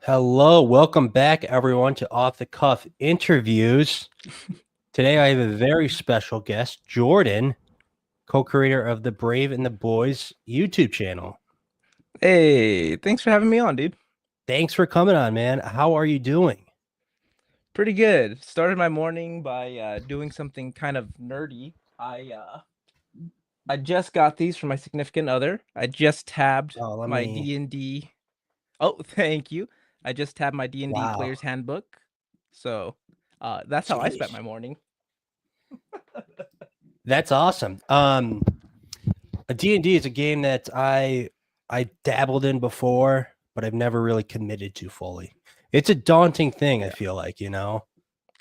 Hello, welcome back everyone to Off the Cuff Interviews. Today I have a very special guest, Jordan, co-creator of the Brave and the Boys YouTube channel. Hey, thanks for having me on, dude. Thanks for coming on, man. How are you doing? Pretty good. Started my morning by doing something kind of nerdy. I just got these from my significant other. I just tabbed Oh, let my me D&D. Oh, thank you. I just tabbed my D&D Wow. player's handbook. So, that's how I spent Jeez. my morning. That's awesome. A D&D is a game that I dabbled in before, but I've never really committed to fully. It's a daunting thing, I Yeah. feel like, you know.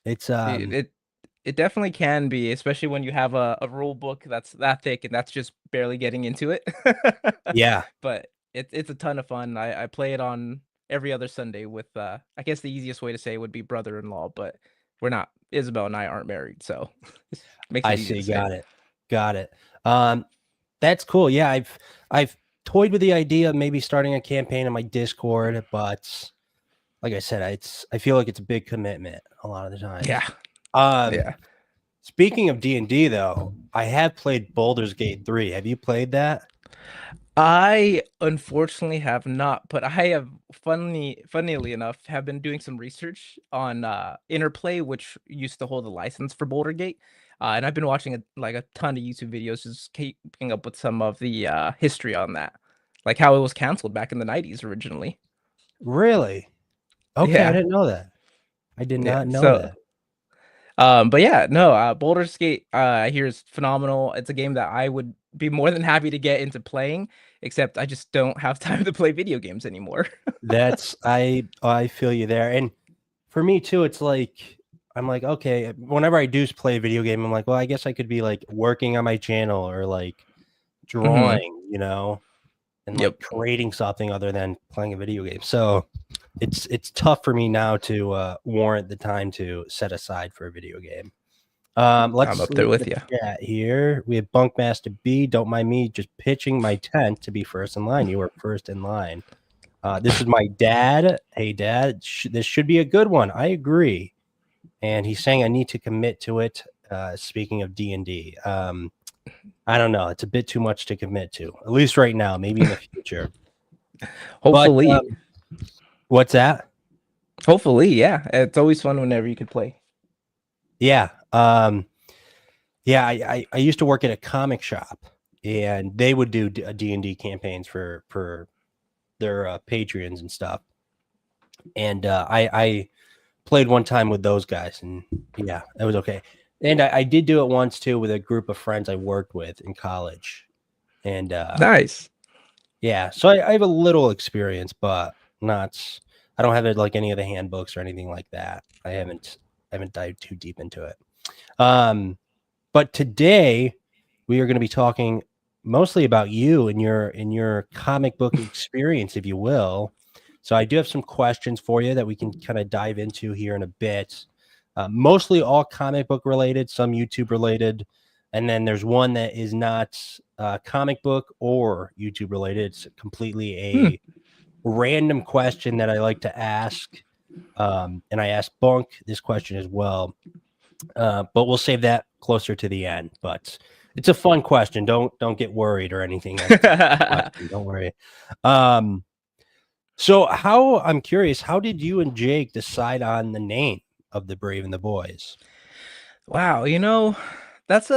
It's It definitely can be, especially when you have a rule book that's that thick and that's just barely getting into it. yeah. But it's a ton of fun. I play it on every other Sunday with I guess the easiest way to say it would be brother-in-law, but we're not Isabel and I aren't married, so it makes I it easy see. to say. Got it. Got it. Um, that's cool. Yeah, I've toyed with the idea of maybe starting a campaign on my Discord, but like I said, I feel like it's a big commitment a lot of the times. Yeah. Um, Yeah. speaking of D&D though, I have played Baldur's Gate 3. Have you played that? I unfortunately have not, but I have funnily enough have been doing some research on Interplay, which used to hold the license for Boulder Gate. And I've been watching a ton of YouTube videos just keeping up with some of the history on that. Like how it was canceled back in the 90s originally. Really? Okay, I Yeah. didn't know that. I did Yeah. not know So that. but yeah, no, Baldur's Gate I hear is phenomenal. It's a game that I would be more than happy to get into playing, except I just don't have time to play video games anymore. That's I feel you there. And for me too, it's like I'm like, okay, whenever I do play a video game, I'm like, well, I guess I could be like working on my channel or like hmm drawing, you know, and like Yep. creating something other than playing a video game. So it's tough for me now to warrant the time to set aside for a video game. I'm Let's up there look at with the you. chat here. We have Bunkmaster B. Don't mind me just pitching my tent to be first in line. You were first in line. This is my dad. Hey, dad, this should be a good one. I agree. And he's saying I need to commit to it. Speaking of D&D, I don't know. It's a bit too much to commit to, at least right now, maybe in the future. But Hopefully. what's that? Hopefully, yeah. It's always fun whenever you could play. Yeah. Yeah, I used to work at a comic shop, and they would do D&D campaigns for their Patreons and stuff. And I played one time with those guys, and yeah, it was okay. And I did do it once too with a group of friends I worked with in college. And Nice. yeah, so I have a little experience, but not. I don't have it like any of the handbooks or anything like that. I haven't dived too deep into it. But today we are going to be talking mostly about you and your comic book experience, if you will. So I do have some questions for you that we can kind of dive into here in a bit. Mostly all comic book related, some YouTube related, and then there's one that is not comic book or YouTube related. It's completely Hmm. a random question that I like to ask, and I asked Bunk this question as well. But we'll save that closer to the end. But it's a fun question. Don't get worried or anything. It's a fun question. Don't worry. Um, so how I'm curious, how did you and Jake decide on the name of the Brave and the Boys? Wow, that's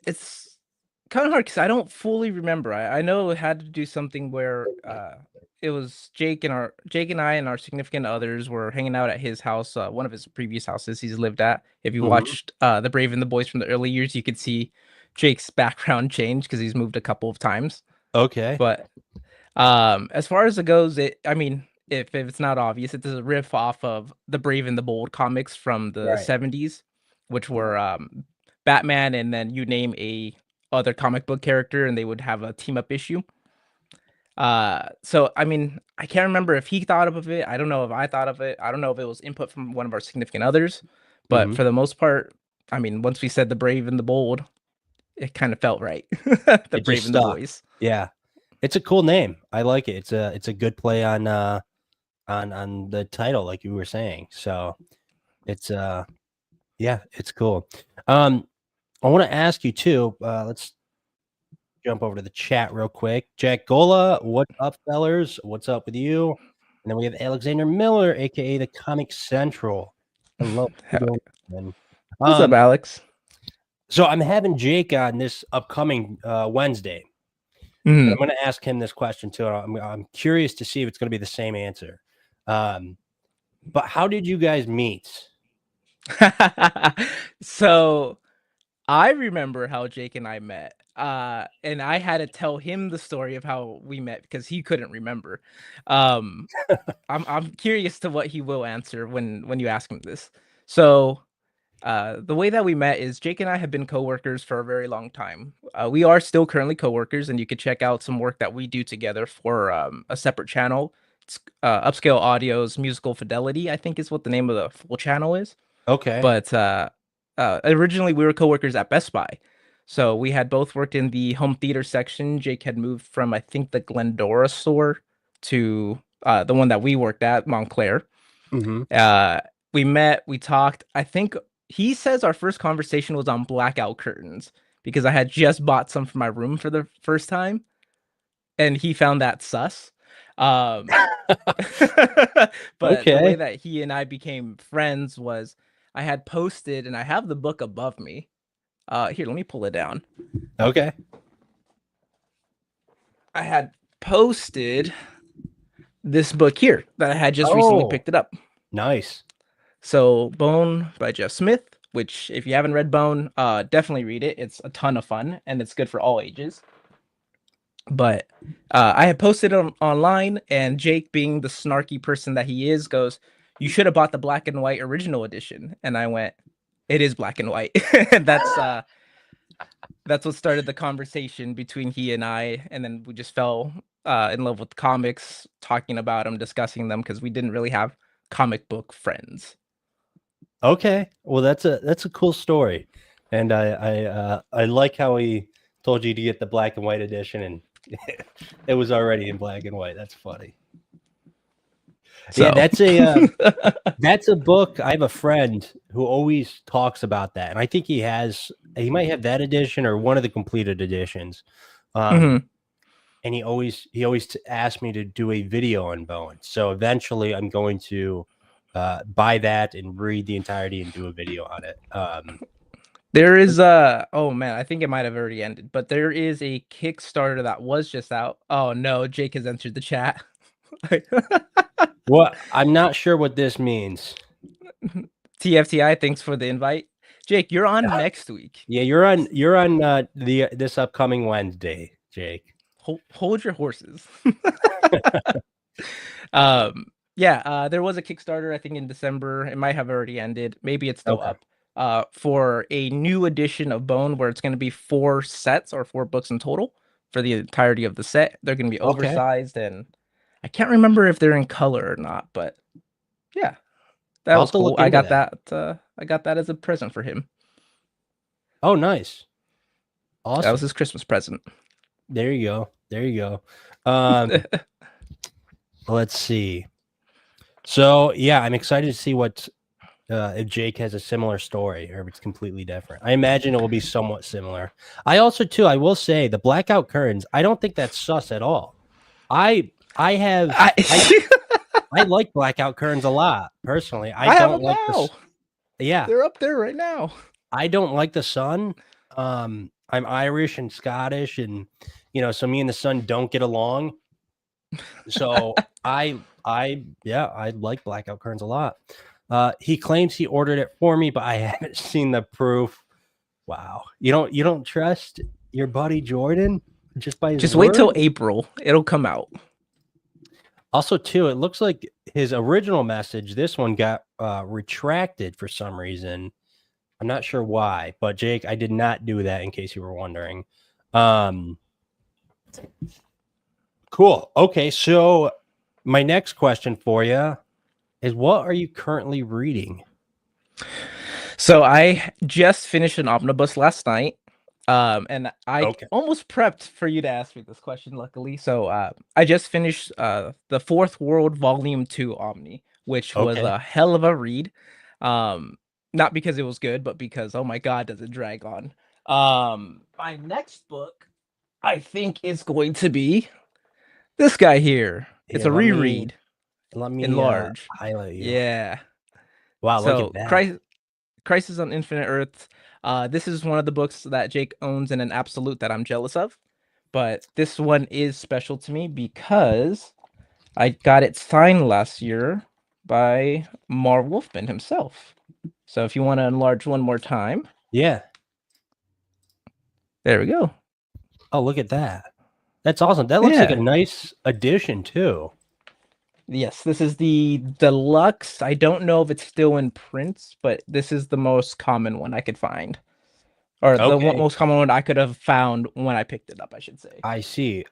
it's kind of hard because I don't fully remember. I know it had to do something where it was Jake and I and our significant others were hanging out at his house, one of his previous houses he's lived at. If you Mhm. watched The Brave and the Boys from the early years, you could see Jake's background change because he's moved a couple of times. Okay. But as far as it goes, I mean, if it's not obvious, it's a riff off of the Brave and the Bold comics from the Right. 70s, which were Batman, and then you name a other comic book character and they would have a team up issue. So I mean, I can't remember if he thought of it. I don't know if I thought of it. I don't know if it was input from one of our significant others, but Mhm. for the most part, I mean, once we said the Brave and the Bold, it kind of felt right. The It just Brave and the stuck. Boys. Yeah. It's a cool name. I like it. It's a good play on on the title, like you were saying. So it's yeah, it's cool. I want to ask you too. Let's jump over to the chat real quick. Jack Gola, what's up, fellers? What's up with you? And then we have Alexander Miller, aka the Comic Central. Hello. Hell yeah. Man. What's up, Alex? So I'm having Jake on this upcoming Wednesday. Mhm. I'm going to ask him this question too. I'm curious to see if it's going to be the same answer. But how did you guys meet? So I remember how Jake and I met. And I had to tell him the story of how we met because he couldn't remember. I'm curious to what he will answer when you ask him this. So the way that we met is Jake and I have been coworkers for a very long time. We are still currently coworkers, and you could check out some work that we do together for a separate channel. It's Upscale Audio's Musical Fidelity, I think is what the name of the full channel is. Okay. But originally we were coworkers at Best Buy. So we had both worked in the home theater section. Jake had moved from, I think, the Glendora store to the one that we worked at, Montclair. We met, we talked. I think he says our first conversation was on blackout curtains because I had just bought some for my room for the first time, and he found that sus. But the way that he and I became friends was I had posted, and I have the book above me. Here, let me pull it down. Okay. I had posted this book here that I had just recently picked it up. Nice. So Bone by Jeff Smith, which if you haven't read Bone, definitely read it. It's a ton of fun and it's good for all ages. But I had posted it online, and Jake, being the snarky person that he is, goes, "You should have bought the black and white original edition." And I went, "It is black and white." That's what started the conversation between he and I, and then we just fell in love with comics, talking about them, discussing them, because we didn't really have comic book friends. Okay, well that's a cool story, and I like how he told you to get the black and white edition, and it was already in black and white. That's funny. So. Yeah, that's a book. I have a friend who always talks about that, and I think he might have that edition or one of the completed editions. And he always asked me to do a video on Bone. So eventually, I'm going to buy that and read the entirety and do a video on it. There is oh man, I think it might have already ended, but there is a Kickstarter that was just out. Oh no, Jake has entered the chat. Well, I'm not sure what this means. TFTI, thanks for the invite. Jake, you're on next week. Yeah, you're on this upcoming Wednesday, Jake. Hold your horses. Yeah, there was a Kickstarter, I think, in December. It might have already ended. Maybe it's still up. For a new edition of Bone, where it's going to be 4 sets or 4 books in total for the entirety of the set. They're going to be oversized, and I can't remember if they're in color or not, but yeah, that was cool. I got that. I got that as a present for him. Oh, nice! Awesome. That was his Christmas present. There you go. There you go. Let's see. So yeah, I'm excited to see what if Jake has a similar story or if it's completely different. I imagine it will be somewhat similar. I also too, I will say the blackout curtains, I don't think that's sus at all. I like blackout curtains a lot personally. I don't like this. Yeah, they're up there right now. I don't like the sun. I'm Irish and Scottish, and so me and the sun don't get along. So I like blackout curtains a lot. He claims he ordered it for me, but I haven't seen the proof. Wow. You don't trust your buddy Jordan just by his word? Wait till April. It'll come out. Also, too, it looks like his original message, this one got retracted for some reason. I'm not sure why, but Jake, I did not do that, in case you were wondering. Cool. Okay, so my next question for you is, what are you currently reading? So I just finished an omnibus last night. And I Okay. almost prepped for you to ask me this question, luckily. So I just finished the Fourth World Volume 2 Omni, which was Okay. a hell of a read. Um, not because it was good, but because, oh my god, does it drag on. My next book, I think, is going to be this guy here. It's Here, a let me reread let in me large. highlight you. Yeah. Wow, look at So that. Crisis on Infinite Earths. This is one of the books that Jake owns in an absolute that I'm jealous of. But this one is special to me because I got it signed last year by Marv Wolfman himself. So if you want to enlarge one more time, Yeah. there we go. Oh, look at that. That's awesome. That looks like a Yeah. nice addition too. Yes, this is the deluxe. I don't know if it's still in print, but this is the most common one I could find. Or the Okay. most common one I could have found when I picked it up, I should say. I see.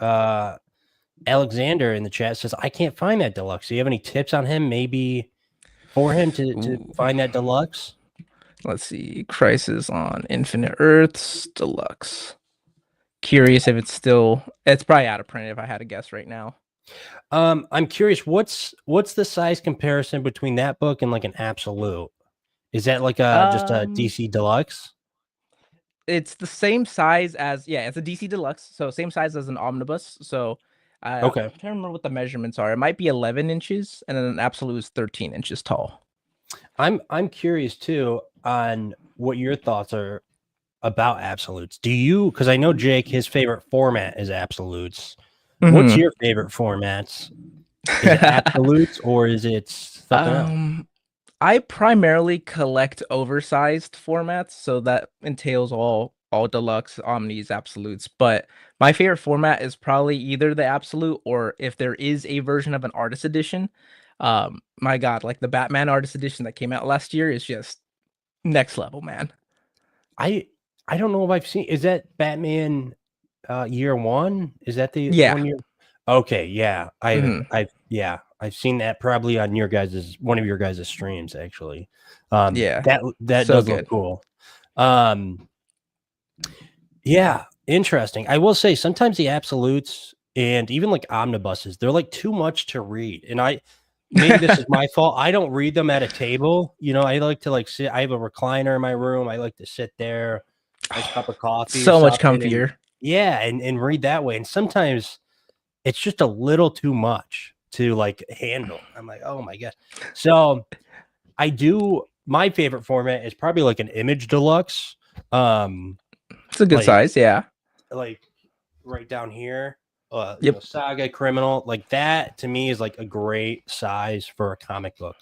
Alexander in the chat says, I can't find that deluxe. Do you have any tips on him? Maybe for him to Ooh. find that deluxe? Let's see. Crisis on Infinite Earths Deluxe. Curious if it's probably out of print if I had to guess right now. I'm curious, what's the size comparison between that book and like an absolute? Is that like just a DC deluxe? It's the same size as it's a DC Deluxe, so same size as an omnibus. So I'm Okay. trying to remember what the measurements are. It might be 11 inches, and then an absolute is 13 inches tall. I'm curious too on what your thoughts are about absolutes. Do you, because I know Jake, his favorite format is absolutes. What's your favorite formats? Is it absolutes or is it something else? I primarily collect oversized formats, so that entails all deluxe, omnis, absolutes. But my favorite format is probably either the absolute or if there is a version of an artist edition. My God, like the Batman artist edition that came out last year is just next level, man. I don't know if I've seen, is that Batman year one? Is that the Yeah. one year? Okay, yeah. Mhm. I've seen that probably on one of your guys' streams actually. Yeah. That So does look good. cool. Yeah, interesting. I will say sometimes the absolutes and even like omnibuses, they're like too much to read. And maybe this is my fault. I don't read them at a table. You know, I like to like sit. I have a recliner in my room. I like to sit there, nice cup of coffee or So much something, and comfier. yeah, and read that way. And sometimes it's just a little too much to like handle. I'm like, oh my god. So I do. My favorite format is probably like an image deluxe. It's a good Like size, yeah. like right down here. Yep. Saga, Criminal, like that to me is like a great size for a comic book.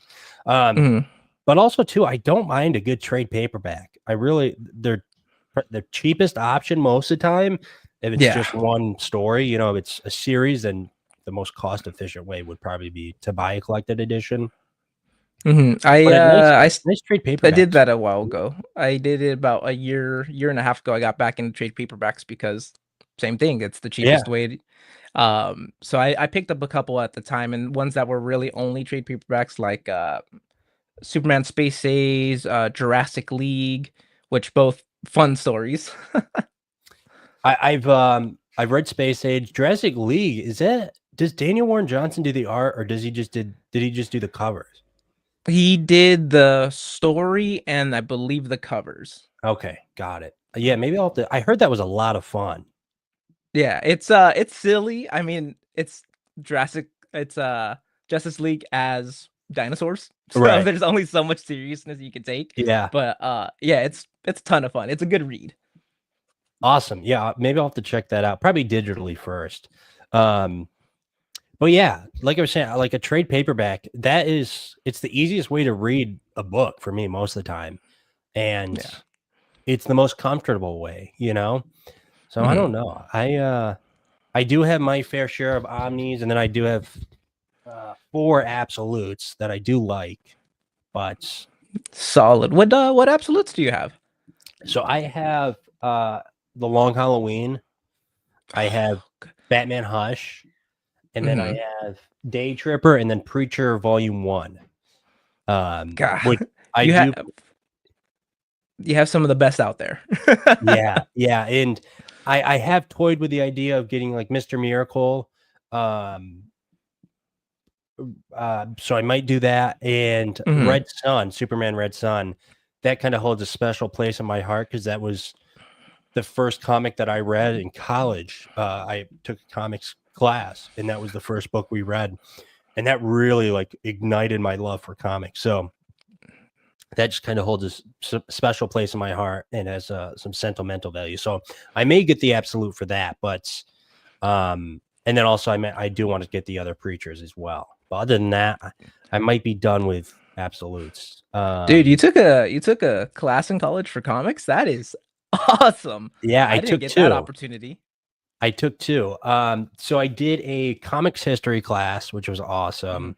But also too, I don't mind a good trade paperback. They're the cheapest option most of the time. If it's just one story, you know, if it's a series, then the most cost efficient way would probably be to buy a collected edition. But a nice trade paperback. I did that a while ago. I did it about a year and a half ago. I got back into trade paperbacks because same thing. It's the cheapest way. So I picked up a couple at the time, and ones that were really only trade paperbacks, like Superman Space Age, Jurassic League, which both fun stories. I've read Space Age. Jurassic League, does Daniel Warren Johnson do the art or did he just do the covers? He did the story and I believe the covers. Okay, got it. Yeah, maybe I'll have to. I heard that was a lot of fun. Yeah, it's silly. I mean, it's Justice League as dinosaurs. So Right. there's only so much seriousness you can take. Yeah. But yeah, it's a ton of fun. It's a good read. Awesome. Yeah, maybe I'll have to check that out. Probably digitally first. But yeah, like I was saying, like a trade paperback, it's the easiest way to read a book for me most of the time. And it's the most comfortable way, you know? So I don't know. I do have my fair share of omnis, and then I do have 4 absolutes that I do like, but solid. What absolutes do you have? So I have The Long Halloween, I have Batman Hush, and then I have Day Tripper, and then Preacher Volume 1. God, Which I do. You have some of the best out there. Yeah, and I have toyed with the idea of getting like Mr. Miracle. So I might do that. And Mhm. Red Sun, Superman Red Sun, that kind of holds a special place in my heart because that was the first comic that I read in college. I took a comics class, and that was the first book we read, and that really like ignited my love for comics. So that just kind of holds a special place in my heart and has some sentimental value. So I may get the absolute for that, but and then also I do want to get the other preachers as well. But other than that, I might be done with absolutes. Dude, you took a class in college for comics? That is awesome. Yeah, I I didn't took get that two. opportunity. I took two. So I did a comics history class, which was awesome.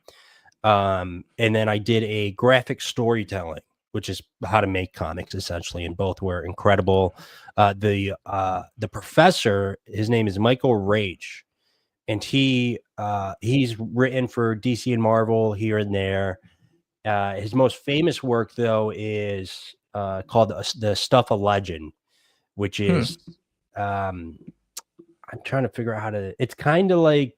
And then I did a graphic storytelling, which is how to make comics essentially, and both were incredible. The professor, his name is Michael Rage, and he's written for DC and Marvel here and there. His most famous work though is called the Stuff of Legend, which Hmm. is I'm trying to figure out how to. It's kind of like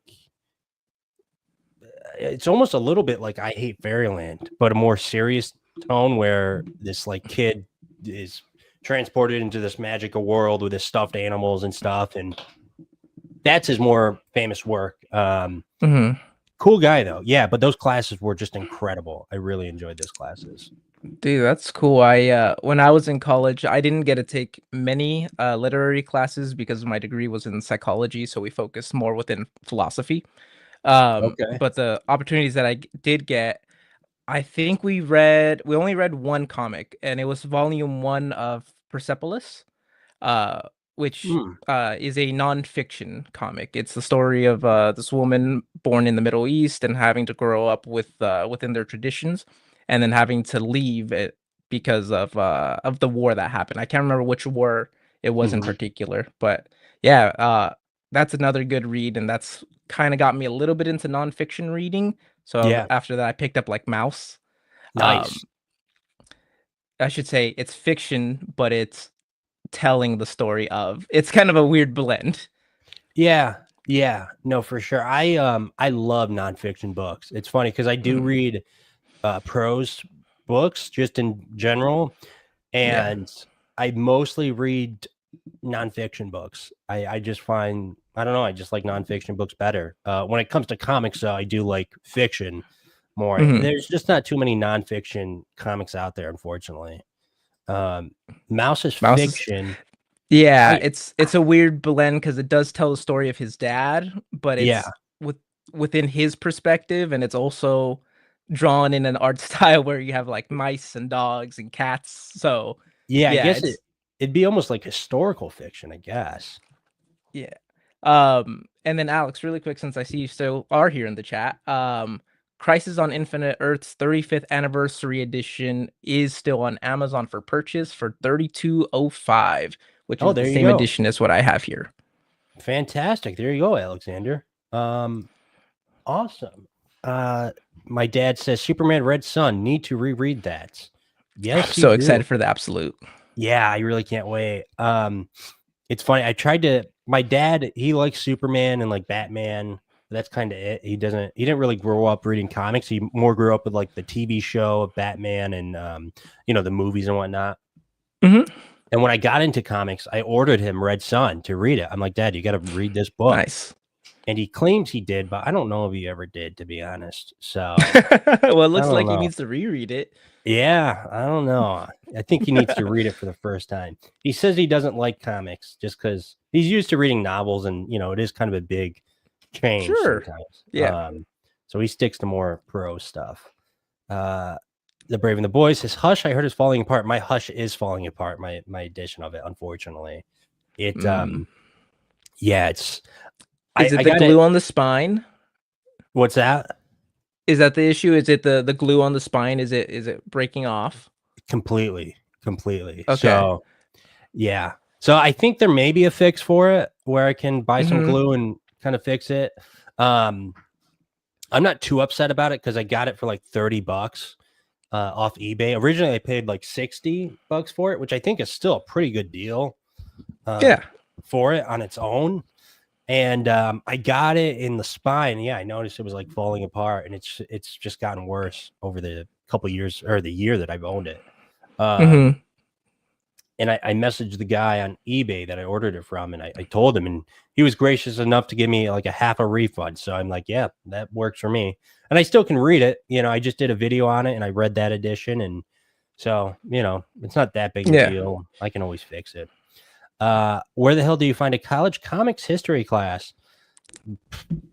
it's almost a little bit like I Hate Fairyland, but a more serious tone where this like kid is transported into this magical world with his stuffed animals and stuff, and that's his more famous work. Mhm. Cool guy though, yeah. But those classes were just incredible. I really enjoyed those classes. Dude, that's cool. When I was in college, I didn't get to take many literary classes because my degree was in psychology, so we focused more within philosophy. Okay. But the opportunities that did get, I think we only read one comic, and it was volume one of Persepolis, uh, which Hmm. is a nonfiction comic. It's the story of this woman born in the Middle East and having to grow up within their traditions, and then having to leave it because of the war that happened. I can't remember which war it was in Mhm. particular, but yeah, that's another good read, and that's kind of got me a little bit into nonfiction reading. So Yeah. after that, I picked up like Mouse. Um, Nice. I should say it's fiction, but it's telling the story of. It's kind of a weird blend. Yeah. Yeah. No, for sure. I love nonfiction books. It's funny because I do Mhm. read prose books just in general, Yeah. and I mostly read nonfiction books. I just find I don't know, I just like nonfiction books better. When it comes to comics, though, I do like fiction more. Mhm. There's just not too many nonfiction comics out there, unfortunately. Um, Mouse is Mouse is fiction. Yeah, I it's a weird blend because it does tell the story of his dad, but yeah, it's within his perspective, and it's also drawn in an art style where you have like mice and dogs and cats. So yeah. I yeah, guess it's it'd be almost like historical fiction, I guess. yeah. And then Alex, really quick, since I see you still are here in the chat, Crisis on Infinite Earth's 35th anniversary edition is still on Amazon for purchase for 32.05, which Oh, is the there you same go. edition as what I have here. Fantastic. There you go, Alexander. Awesome. Uh, my dad says Superman Red Sun, need to reread that. I'm Yes, you so do. excited for the absolute. Yeah, I really can't wait. It's funny. I tried to. My dad, he likes Superman and like Batman. But that's kind of it. He doesn't. He didn't really grow up reading comics. He more grew up with like the TV show of Batman and the movies and whatnot. Mhm. And when I got into comics, I ordered him Red Sun to read it. I'm like, Dad, you got to read this book. Nice. And he claims he did, but I don't know if he ever did, to be honest. So Well, it I looks don't like he know. needs to reread it. Yeah, I don't know. I think he needs to read it for the first time. He says he doesn't like comics just because he's used to reading novels, and it is kind of a big change Sure. sometimes. Yeah. So he sticks to more pro stuff. Uh, the Brave and the Boys. His Hush, I heard, is falling apart. My Hush is falling apart. My edition of it, unfortunately. It Mm. yeah, it's Is it I the got it. glue on the spine? What's that? Is that the issue? Is it the glue on the spine? Is it breaking off? Completely. Okay. So yeah. So I think there may be a fix for it where I can buy some Mhm. glue and kind of fix it. I'm not too upset about it because I got it for like $30. off eBay. Originally, I paid like $60 for it, which I think is still a pretty good deal. Yeah. For it on its own. And I got it in the spine. Yeah, I noticed it was like falling apart, and it's just gotten worse over the couple years or the year that I've owned it. Mhm. And I messaged the guy on eBay that I ordered it from, and I told him, and he was gracious enough to give me like a half a refund. So I'm like, yeah, that works for me. And I still can read it. You know, I just did a video on it, and I read that edition, and so you know, it's not that big a Yeah. deal. I can always fix it. Where the hell do you find a college comics history class?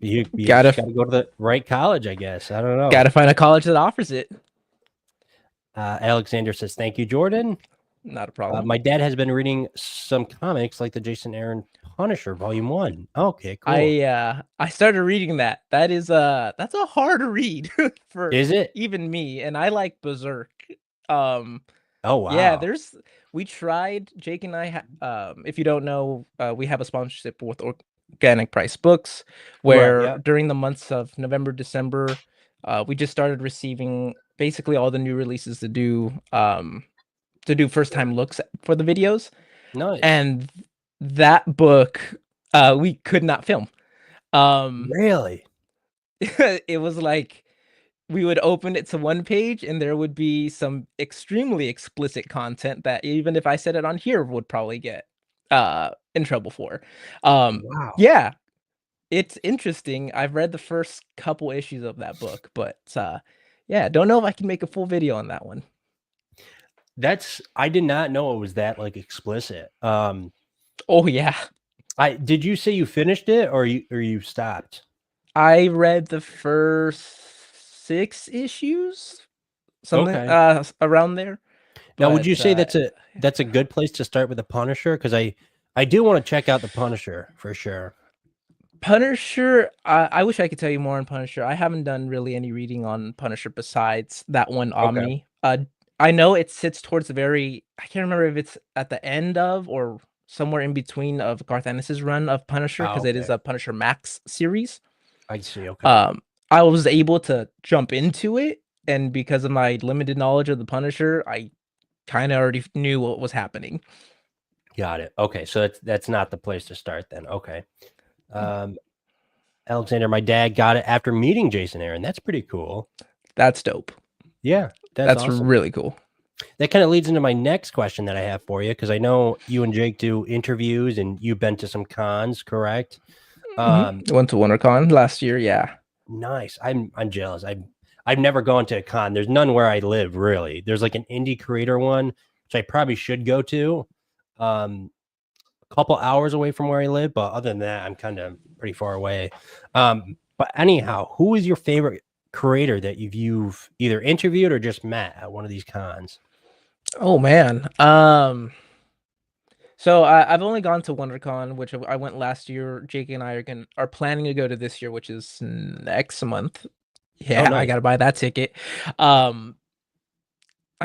You Gotta just got to go to the right college, I guess. I don't know. gotta find a college that offers it. Alexander says, thank you, Jordan. Not a problem. My dad has been reading some comics like the Jason Aaron Punisher Volume 1. Okay, cool. I started reading that. That's a hard read for Is it? even me, and I like Berserk. Oh, wow. Yeah, we tried, Jake and I if you don't know, we have a sponsorship with Organic Price Books, where yep. during the months of November, December, we just started receiving basically all the new releases to do first time looks for the videos. Nice. And that book we could not film. Really? It was like we would open it to one page and there would be some extremely explicit content that even if I said it on here would probably get in trouble for. Wow. Yeah, it's interesting. I've read the first couple issues of that book, but yeah, don't know if I can make a full video on that one. I did not know it was that like explicit. Oh yeah. Did you say you finished it or you stopped? I read the first 6 issues, something around there. Now, would you say that's a good place to start with the Punisher? Because I do want to check out the Punisher for sure. Punisher, I wish I could tell you more on Punisher. I haven't done really any reading on Punisher besides that one Omni. I know it sits towards the very, I can't remember if it's at the end of or somewhere in between of Garth Ennis's run of Punisher, because it is a Punisher Max series. I see. Okay. I was able to jump into it, and because of my limited knowledge of the Punisher, I kind of already knew what was happening. Got it. Okay, so that's not the place to start then. Okay. Alexander, my dad got it after meeting Jason Aaron. That's pretty cool. That's dope. Yeah, that's awesome. really cool. That kind of leads into my next question that I have for you, because I know you and Jake do interviews and you've been to some cons, correct? Went to WonderCon last year. Yeah. Nice. I'm jealous. I've never gone to a con. There's none where I live, really. There's like an indie creator one, which I probably should go to. A couple hours away from where I live, but other than that, I'm kind of pretty far away. But anyhow, who is your favorite creator that you've either interviewed or just met at one of these cons? Oh man. So I've only gone to WonderCon, which I went last year. Jake and I are planning to go to this year, which is next month. Yeah, nice. I gotta buy that ticket. I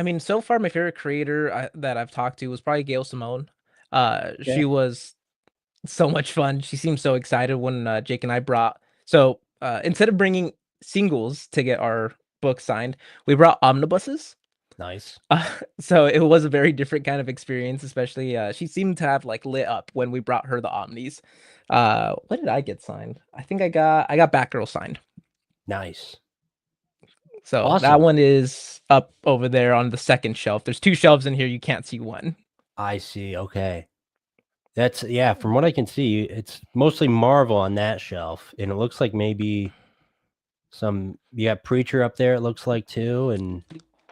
mean, so far my favorite creator that I've talked to was probably Gail Simone. She was so much fun. She seemed so excited when Jake and I brought. So instead of bringing singles to get our book signed, we brought omnibuses. Nice. So it was a very different kind of experience, especially she seemed to have like lit up when we brought her the omnis. What did I get signed? I think I got Batgirl signed. Nice. So awesome. That one is up over there on the second shelf. There's 2 shelves in here. You can't see one. I see. Okay. That's, yeah, from what I can see, it's mostly Marvel on that shelf. And it looks like maybe you got Preacher up there, it looks like, too. And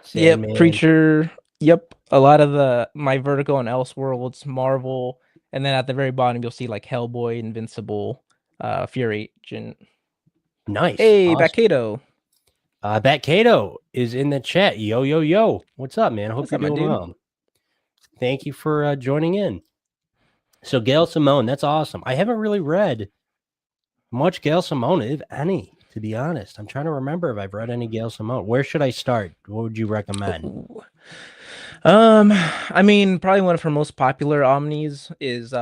Sandman. Yep, Preacher. Yep. A lot of my Vertigo and Elseworlds, Marvel. And then at the very bottom, you'll see like Hellboy, Invincible, Fury Agent. Nice. Hey, awesome. Batkato. Batkato is in the chat. Yo. What's up, man? I hope you're doing well. Thank you for joining in. So Gail Simone, that's awesome. I haven't really read much Gail Simone, if any, to be honest. I'm trying to remember if I've read any Gail Simone. Where should I start? What would you recommend? I mean, probably one of her most popular omnis is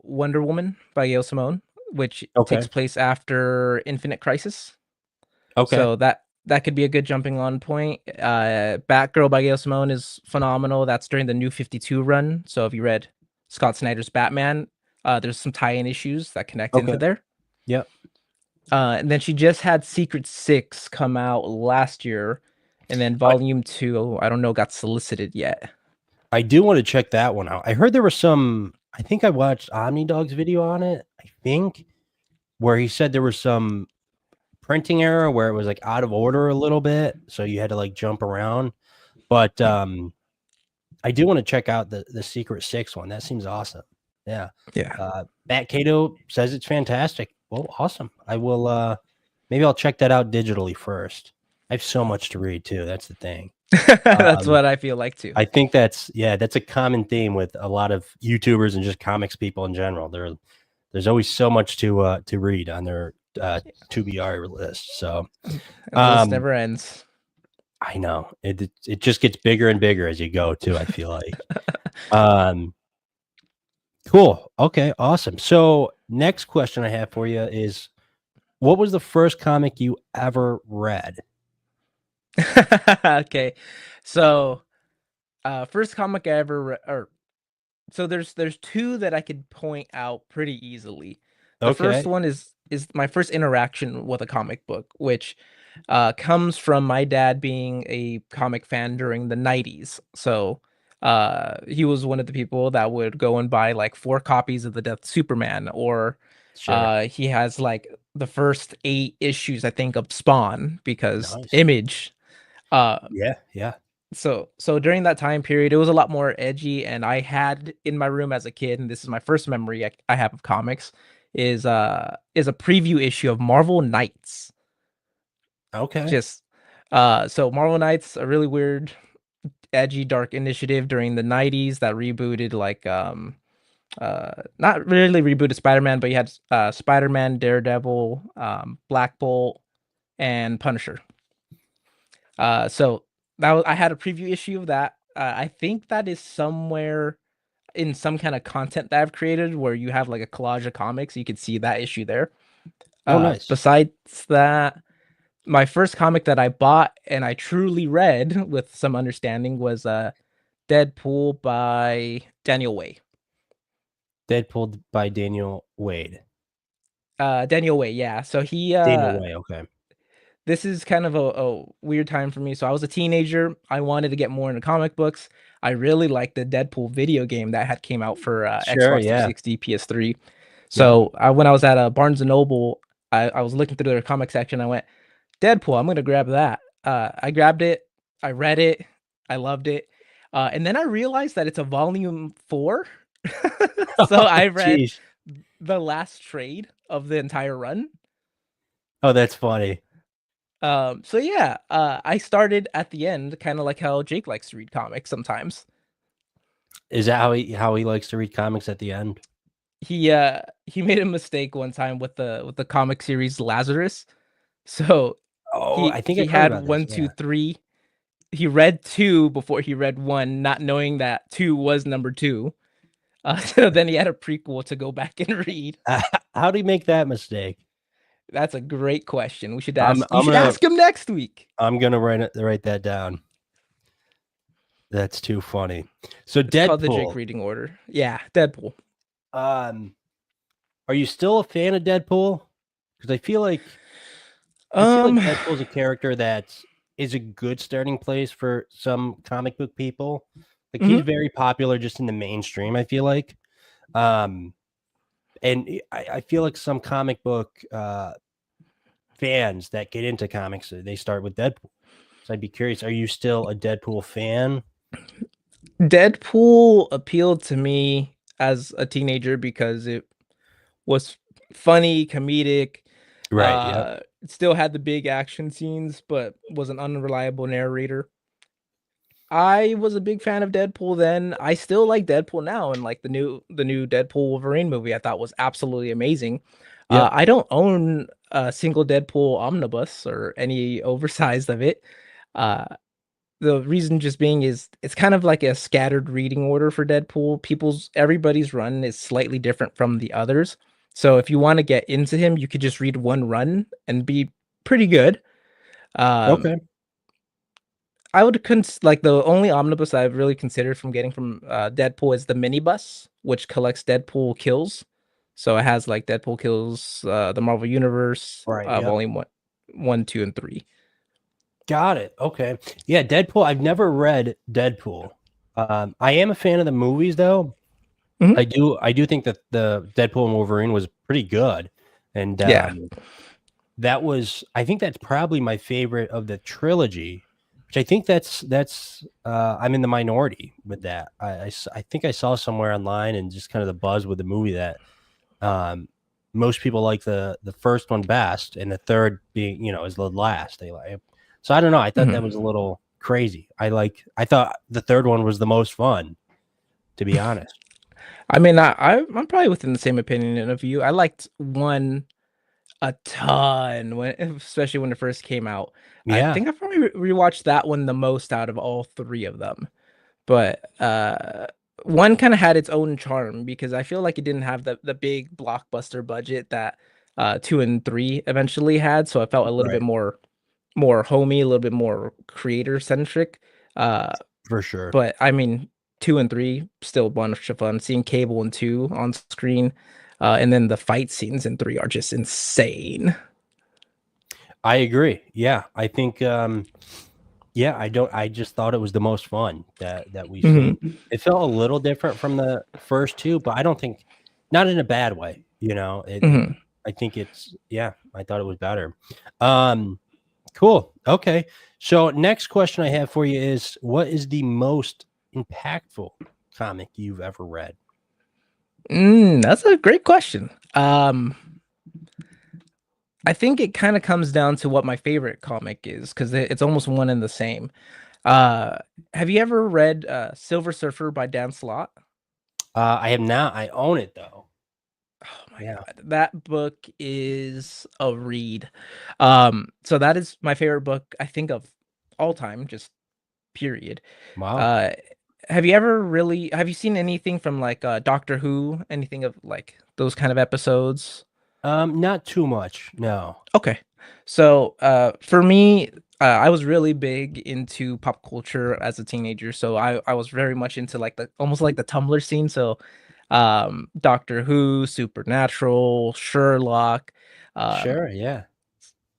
Wonder Woman by Gail Simone, which takes place after Infinite Crisis. Okay. So that could be a good jumping on point. Batgirl by Gail Simone is phenomenal. That's during the New 52 run. So if you read Scott Snyder's Batman, there's some tie-in issues that connect into Okay. there. Yep. And then she just had Secret Six come out last year, and then Volume 2, I don't know, got solicited yet. I do want to check that one out. I heard there was some. I think I watched OmniDog's video on it. I think where he said there was some printing error where it was like out of order a little bit, so you had to like jump around. But I do want to check out the Secret Six one. That seems awesome. Yeah. Yeah. Bat Cato says it's fantastic. Well, awesome. I will maybe I'll check that out digitally first. I have so much to read too. That's the thing. That's what I feel like too. I think that's a common theme with a lot of YouTubers and just comics people in general. There's always so much to read on their TBR list. So the list never ends. I know it just gets bigger and bigger as you go too. I feel like. Cool. Okay. Awesome. So next question I have for you is, what was the first comic you ever read? Okay, so first comic I ever read, or so there's two that I could point out pretty easily. The first one is my first interaction with a comic book, which comes from my dad being a comic fan during the 90s. So he was one of the people that would go and buy like 4 copies of the Death Superman, or Sure. he has like the first 8 issues, I think, of Spawn, because Nice. Image. Yeah. So during that time period, it was a lot more edgy, and I had in my room as a kid, and this is my first memory I have of comics, is a preview issue of Marvel Knights. Okay. Just so Marvel Knights, a really weird, edgy, dark initiative during the 90s that rebooted like not really rebooted Spider-Man, but you had Spider-Man, Daredevil, Black Bolt, and Punisher. So that was, I had a preview issue of that. I think that is somewhere in some kind of content that I've created where you have like a collage of comics. You can see that issue there. Oh, nice. Besides that, my first comic that I bought and I truly read with some understanding was Deadpool by Daniel Way. Deadpool by Daniel Wade. Daniel Way, yeah. So he Daniel Way, okay. This is kind of a weird time for me. So I was a teenager. I wanted to get more into comic books. I really liked the Deadpool video game that had came out for Sure, Xbox yeah. 360, PS3. So when I was at Barnes & Noble, I was looking through their comic section. I went, Deadpool, I'm going to grab that. I grabbed it. I read it. I loved it. And then I realized that it's a volume 4. So I read Jeez. the last trade of the entire run. Oh, that's funny. So yeah, I started at the end, kind of like how Jake likes to read comics sometimes. Is that how he likes to read comics at the end? He made a mistake one time with the comic series Lazarus. So I think he I've heard had about 1, this, 2, 3. He read 2 before he read 1, not knowing that 2 was number 2. So then he had a prequel to go back and read. How do you make that mistake? That's a great question. We should ask. You should ask him next week. I'm gonna write that down. That's too funny. So It's Deadpool. called the Jake reading order. Yeah, Deadpool. Are you still a fan of Deadpool? Because I feel like Deadpool's a character that is a good starting place for some comic book people. Like he's very popular just in the mainstream, I feel like. And I feel like some comic book fans that get into comics, they start with Deadpool. So I'd be curious, are you still a Deadpool fan? Deadpool appealed to me as a teenager because it was funny, comedic. Right. It still had the big action scenes, but was an unreliable narrator. I was a big fan of Deadpool then. I still like Deadpool now, and like the new Deadpool Wolverine movie I thought was absolutely amazing. Yep. I don't own a single Deadpool omnibus or any oversized of it. The reason just being is it's kind of like a scattered reading order for Deadpool. Everybody's run is slightly different from the others. So if you want to get into him, you could just read one run and be pretty good. Um, Okay. I would like the only omnibus I've really considered from getting from Deadpool is the minibus, which collects Deadpool kills. So it has like Deadpool kills, the Marvel Universe, Right. Yep. volume one, two, and three. Got it. Okay. Yeah, Deadpool. I've never read Deadpool. I am a fan of the movies, though. Mhm. I do think that the Deadpool and Wolverine was pretty good, and Yeah. that was. I think that's probably my favorite of the trilogy. Which I think that's. I'm in the minority with that. I think I saw somewhere online and just kind of the buzz with the movie that most people like the first one best, and the third being is the last they like. So I don't know. I thought that was a Mhm. little crazy. I thought the third one was the most fun, to be honest. I mean, I'm probably within the same opinion of you. I liked one a ton when, especially when it first came out. I Yeah, think I probably rewatched that one the most out of all three of them. But one kind of had its own charm because I feel like it didn't have the big blockbuster budget that two and three eventually had. So it felt a little bit right, more homey, a little bit more creator centric. Uh, for sure. but I mean, two and three still a bunch of fun. Seeing Cable and two on screen, and then the fight scenes in three are just insane. I agree. Yeah, I think. Yeah, I don't. I just thought it was the most fun that we've seen. Hmm. It felt a little different from the first two, but I don't think, not in a bad way. It. Hmm. I think it's. Yeah, I thought it was better. Um, Cool. Okay. So next question I have for you is, what is the most impactful comic you've ever read? That's a great question. I think it kind of comes down to what my favorite comic is because it's almost one and the same. Uh, have you ever read Silver Surfer by Dan Slott? I have not. I own it though. Oh my Yeah. God, that book is a read. So that is my favorite book, I think, of all time, just period. Wow. Uh, have you seen anything from like Doctor Who, anything of like those kind of episodes? Not too much. No. Okay. So, for me, I was really big into pop culture as a teenager. So I was very much into like the almost like the Tumblr scene. So, Doctor Who, Supernatural, Sherlock. Um, Sure. Yeah.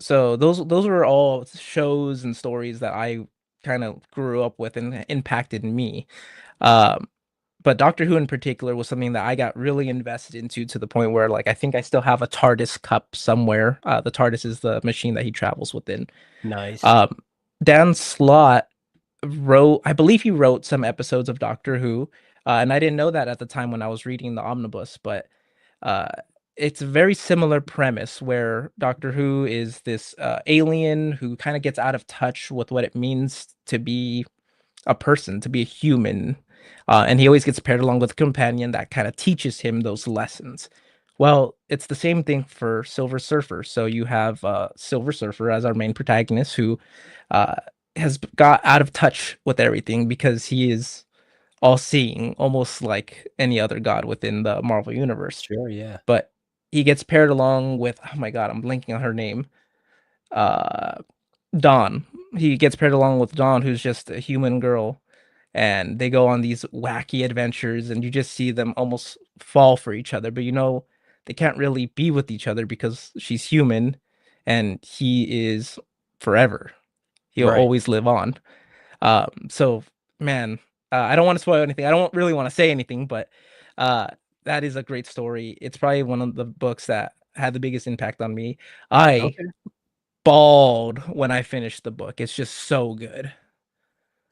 so those were all shows and stories that I kind of grew up with and impacted me. Um, but Doctor Who in particular was something that I got really invested into to the point where like I think I still have a TARDIS cup somewhere. The TARDIS is the machine that he travels within. Nice. Um, Dan Slott wrote, I believe he wrote some episodes of Doctor Who, and I didn't know that at the time when I was reading the omnibus, but uh, it's a very similar premise where Doctor Who is this alien who kind of gets out of touch with what it means to be a person, to be a human. And he always gets paired along with a companion that kind of teaches him those lessons. Well, it's the same thing for Silver Surfer. So you have Silver Surfer as our main protagonist who uh, has got out of touch with everything because he is all seeing, almost like any other god within the Marvel Universe. Sure. Yeah. But he gets paired along with, oh my God, I'm blanking on her name. Uh, Dawn. He gets paired along with Dawn, who's just a human girl, and they go on these wacky adventures, and you just see them almost fall for each other. But they can't really be with each other because she's human, and he is forever. He'll Right. always live on. So man, I don't want to spoil anything. I don't really want to say anything, but uh, that is a great story. It's probably one of the books that had the biggest impact on me. I Okay. bawled when I finished the book. It's just so good.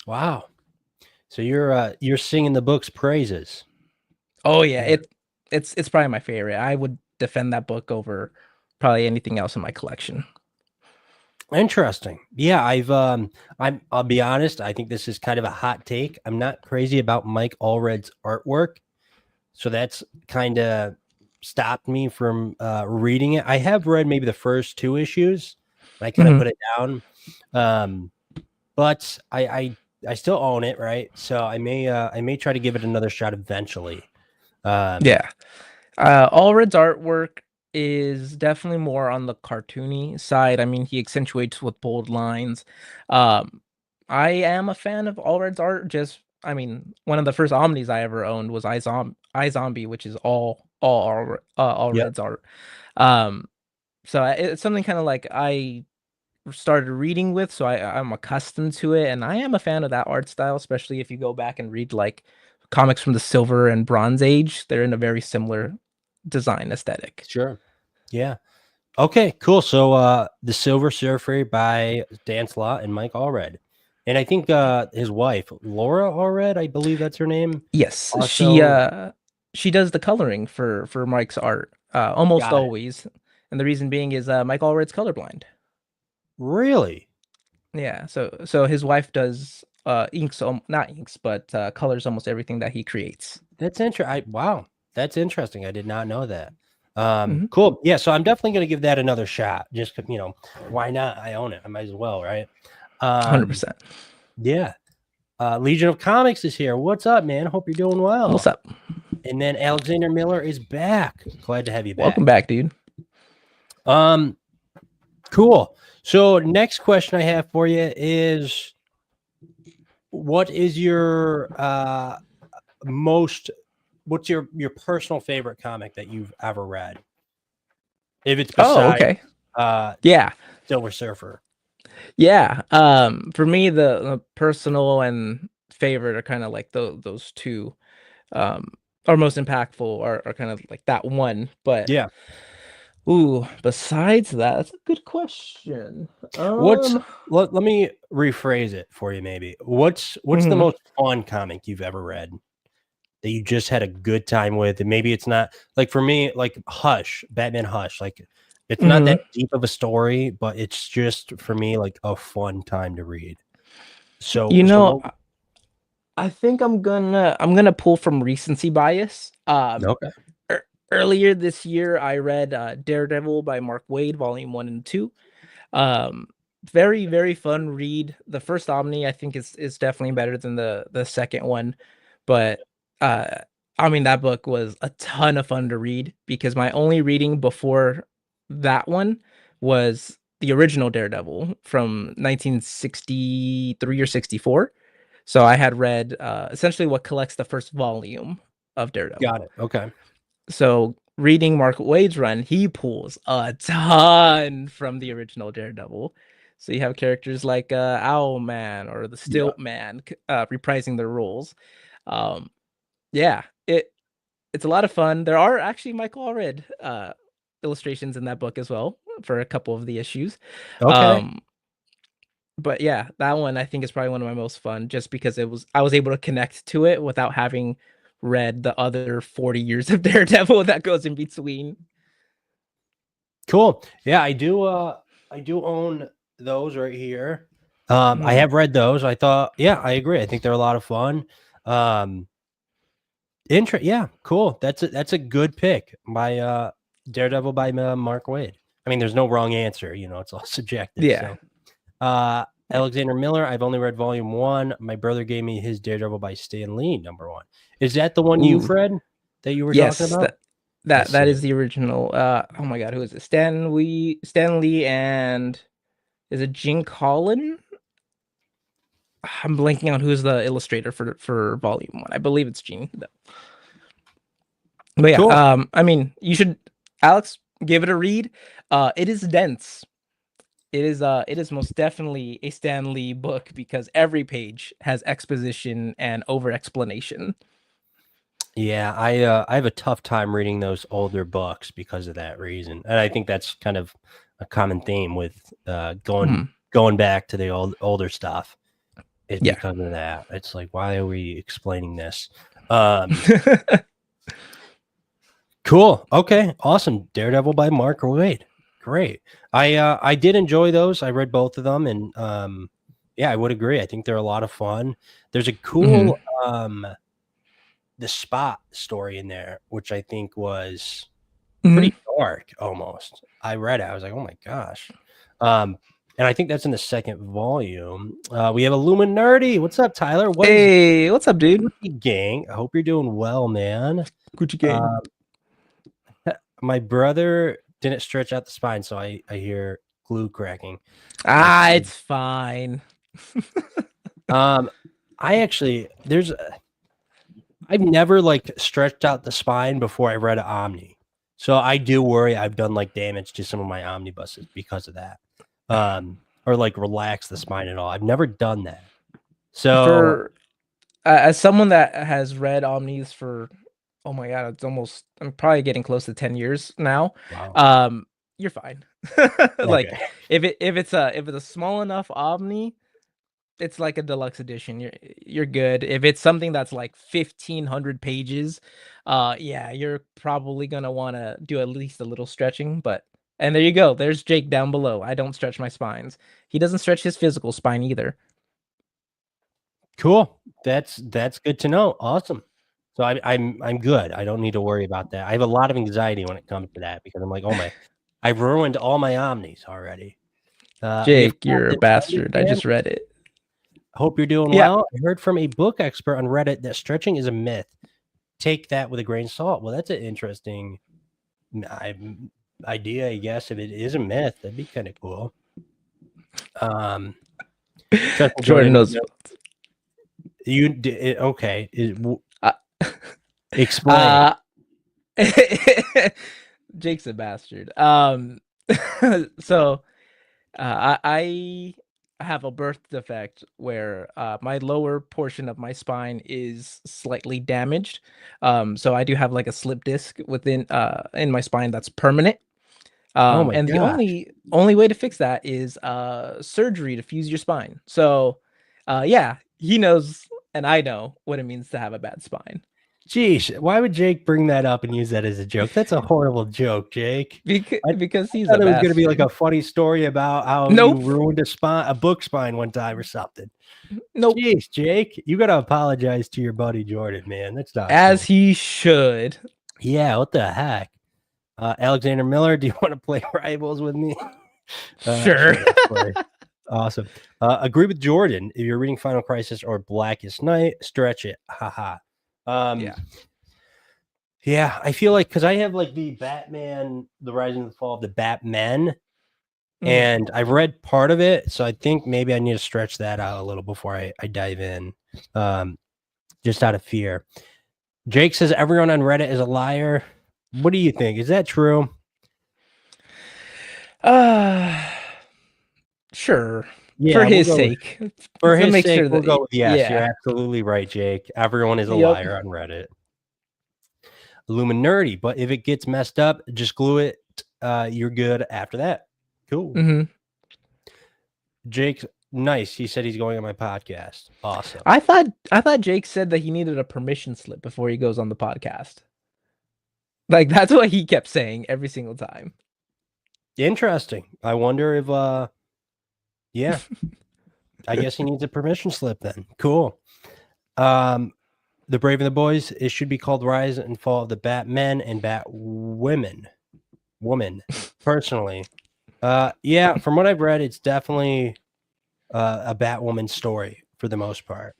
Wow. So you're singing the book's praises. Oh yeah, Yeah. it's probably my favorite. I would defend that book over probably anything else in my collection. Interesting. Yeah, I'll be honest, I think this is kind of a hot take. I'm not crazy about Mike Allred's artwork. So that's kind of stopped me from reading it. I have read maybe the first two issues. I kind of Mhm. put it down. Um, but I still own it, right? So I may try to give it another shot eventually. Um, Yeah. Allred's artwork is definitely more on the cartoony side. I mean, he accentuates with bold lines. Um, I am a fan of Allred's art. I mean, one of the first Omnis I ever owned was iZombie, which is Yep. Allred's art. Um, so it's something kind of like I started reading with, so I'm accustomed to it, and I am a fan of that art style, especially if you go back and read like comics from the Silver and Bronze Age. They're in a very similar design aesthetic. Sure. Yeah. Okay, cool. So The Silver Surfer by Dan Slott and Mike Allred. And I think his wife, Laura Allred, I believe that's her name. Yes, Also she does the coloring for Mike's art, almost got it. always, and the reason being is Mike Allred's colorblind. Really? Yeah, so his wife does inks, not inks, but colors almost everything that he creates. That's interesting. Wow, that's interesting. I did not know that. Mhm. Cool. Yeah, so I'm definitely going to give that another shot. Just why not? I own it. I might as well, right? 100%. Yeah. Legion of Comics is here. What's up, man? Hope you're doing well. What's up? And then Alexander Miller is back. Glad to have you back. Welcome back, dude. Cool. So next question I have for you is, what is your what's your personal favorite comic that you've ever read? If it's besides okay. Yeah, Silver Surfer. Yeah. For me, the personal and favorite are kind of like those two are most impactful, are kind of like that one. But yeah. Ooh, besides that, that's a good question. Let me rephrase it for you maybe. What's the most fun comic you've ever read that you just had a good time with? And maybe it's not, like, for me, like Hush, Batman Hush, like it's not that deep of a story, but it's just, for me, like a fun time to read. So I think I'm gonna pull from recency bias. okay. Earlier this year, I read Daredevil by Mark Waid, Volume 1 and 2. Very, very fun read. The first Omni, I think, is definitely better than the second one. But I mean, that book was a ton of fun to read because my only reading before that one was the original Daredevil from 1963 or 64. So I had read essentially what collects the first volume of Daredevil. Got it. Okay. So reading Mark Waid's run, he pulls a ton from the original Daredevil. So you have characters like Owlman or the Stilt Man reprising their roles. Yeah, it's a lot of fun. There are actually Michael Allred illustrations in that book as well for a couple of the issues. Okay. But yeah, that one I think is probably one of my most fun, just because I was able to connect to it without having read the other 40 years of Daredevil that goes in between. Cool. Yeah, I do own those right here. I have read those. I thought, yeah, I agree. I think they're a lot of fun. Yeah, cool. That's a good pick by Daredevil by Mark Waid. I mean, there's no wrong answer, it's all subjective. Yeah. So Alexander Miller, I've only read Volume 1. My brother gave me his Daredevil by Stan Lee, #1. Is that the one you've read that you were talking about? That is the original. Oh my god, who is it? Stan Lee, and is it Gene Colan? I'm blanking on who's the illustrator for Volume 1. I believe it's Gene. But yeah, cool. I mean, you should, Alex, give it a read. It is dense. It is most definitely a Stan Lee book because every page has exposition and over explanation. Yeah, I have a tough time reading those older books because of that reason, and I think that's kind of a common theme with going back to the older stuff. It's because of that. It's like, why are we explaining this? Cool. Okay. Awesome. Daredevil by Mark Waid. Great. I did enjoy those. I read both of them, and yeah, I would agree. I think they're a lot of fun. There's a cool The Spot story in there, which I think was pretty dark almost. I read it. I was like, oh my gosh. And I think that's in the second volume. We have Illuminati. What's up, Tyler? What's up, dude? Gucci gang. I hope you're doing well, man. Gucci gang. My brother didn't stretch out the spine, so I hear glue cracking. It's fine. I actually I've never like stretched out the spine before I read an Omni, so I do worry I've done like damage to some of my omnibuses because of that, or like relax the spine at all. I've never done that. So For as someone that has read Omnis for, oh my god, I'm probably getting close to 10 years now. wow. You're fine. Like Okay. if it's a small enough Omni, it's like a deluxe edition. You're good. If it's something that's like 1,500 pages, yeah, you're probably gonna want to do at least a little stretching. And there you go. There's Jake down below. I don't stretch my spines. He doesn't stretch his physical spine either. Cool. That's good to know. Awesome. So I'm good. I don't need to worry about that. I have a lot of anxiety when it comes to that because I'm like, oh my, I've ruined all my omnis already. We have Jake, you're a bastard. I fan. just read it. Hope you're doing Yeah. well. I heard from a book expert on Reddit that stretching is a myth. Take that with a grain of salt. Well, that's an interesting idea, I guess. If it is a myth, that'd be kind of cool. Jordan knows. You did okay. Uh, Explain. Jake's a bastard. So I have a birth defect where my lower portion of my spine is slightly damaged. So I do have like a slip disc within in my spine that's permanent. Oh my And the gosh. only way to fix that is surgery to fuse your spine. So yeah, he knows and I know what it means to have a bad spine. Jeez, why would Jake bring that up and use that as a joke? That's a horrible joke, Jake. Because he's Thought a it was going to be like bastard. a funny story about how Nope. you ruined a book spine one time or something. Nope. Jeez, Jake, you got to apologize to your buddy Jordan, man. That's not As cool. he should. Yeah, what the heck? Alexander Miller, do you want to play Rivals with me? Sure. Awesome. Agree with Jordan. If you're reading Final Crisis or Blackest Night, stretch it. Haha. Yeah, I feel like because I have like the Batman, the Rise and the Fall of the Batmen, and I've read part of it, so I think maybe I need to stretch that out a little before I dive in, just out of fear. Jake says everyone on Reddit is a liar. What do you think? Is that true? Sure. Yeah, for his sake. For To his make sake, sure we'll that go with yes. yeah. You're absolutely right, Jake. Everyone is a Yep. liar on Reddit. Illuminati, but if it gets messed up, just glue it. You're good after that. Cool. Mm-hmm. Jake, nice. He said he's going on my podcast. Awesome. I thought Jake said that he needed a permission slip before he goes on the podcast. Like that's what he kept saying every single time. Interesting. I wonder if yeah. I guess he needs a permission slip then. Cool. The Brave and the Boys, it should be called Rise and Fall of the Batmen and Batwomen. Woman, personally. Yeah, from what I've read, it's definitely a Batwoman story for the most part.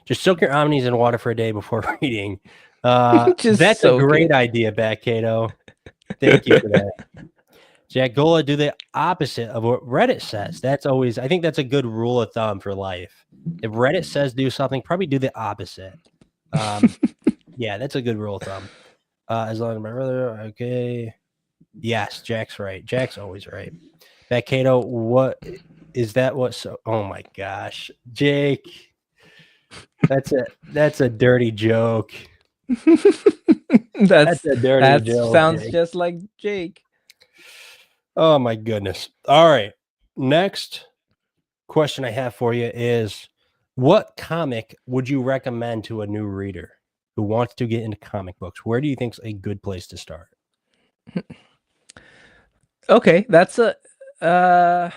Just soak your omnis in water for a day before reading. That's a great idea, Batcato. Thank you for that. Jack Gola, do the opposite of what Reddit says. That's always, I think that's a good rule of thumb for life. If Reddit says do something, probably do the opposite. Yeah, that's a good rule of thumb. As long as my brother, okay. Yes, Jack's right. Jack's always right. Batcato, what is that? What? So, oh my gosh, Jake, that's a dirty joke. That's a dirty joke. Sounds Jake. just like Jake. Oh my goodness. All right. Next question I have for you is what comic would you recommend to a new reader who wants to get into comic books? Where do you think is a good place to start? Okay, that's that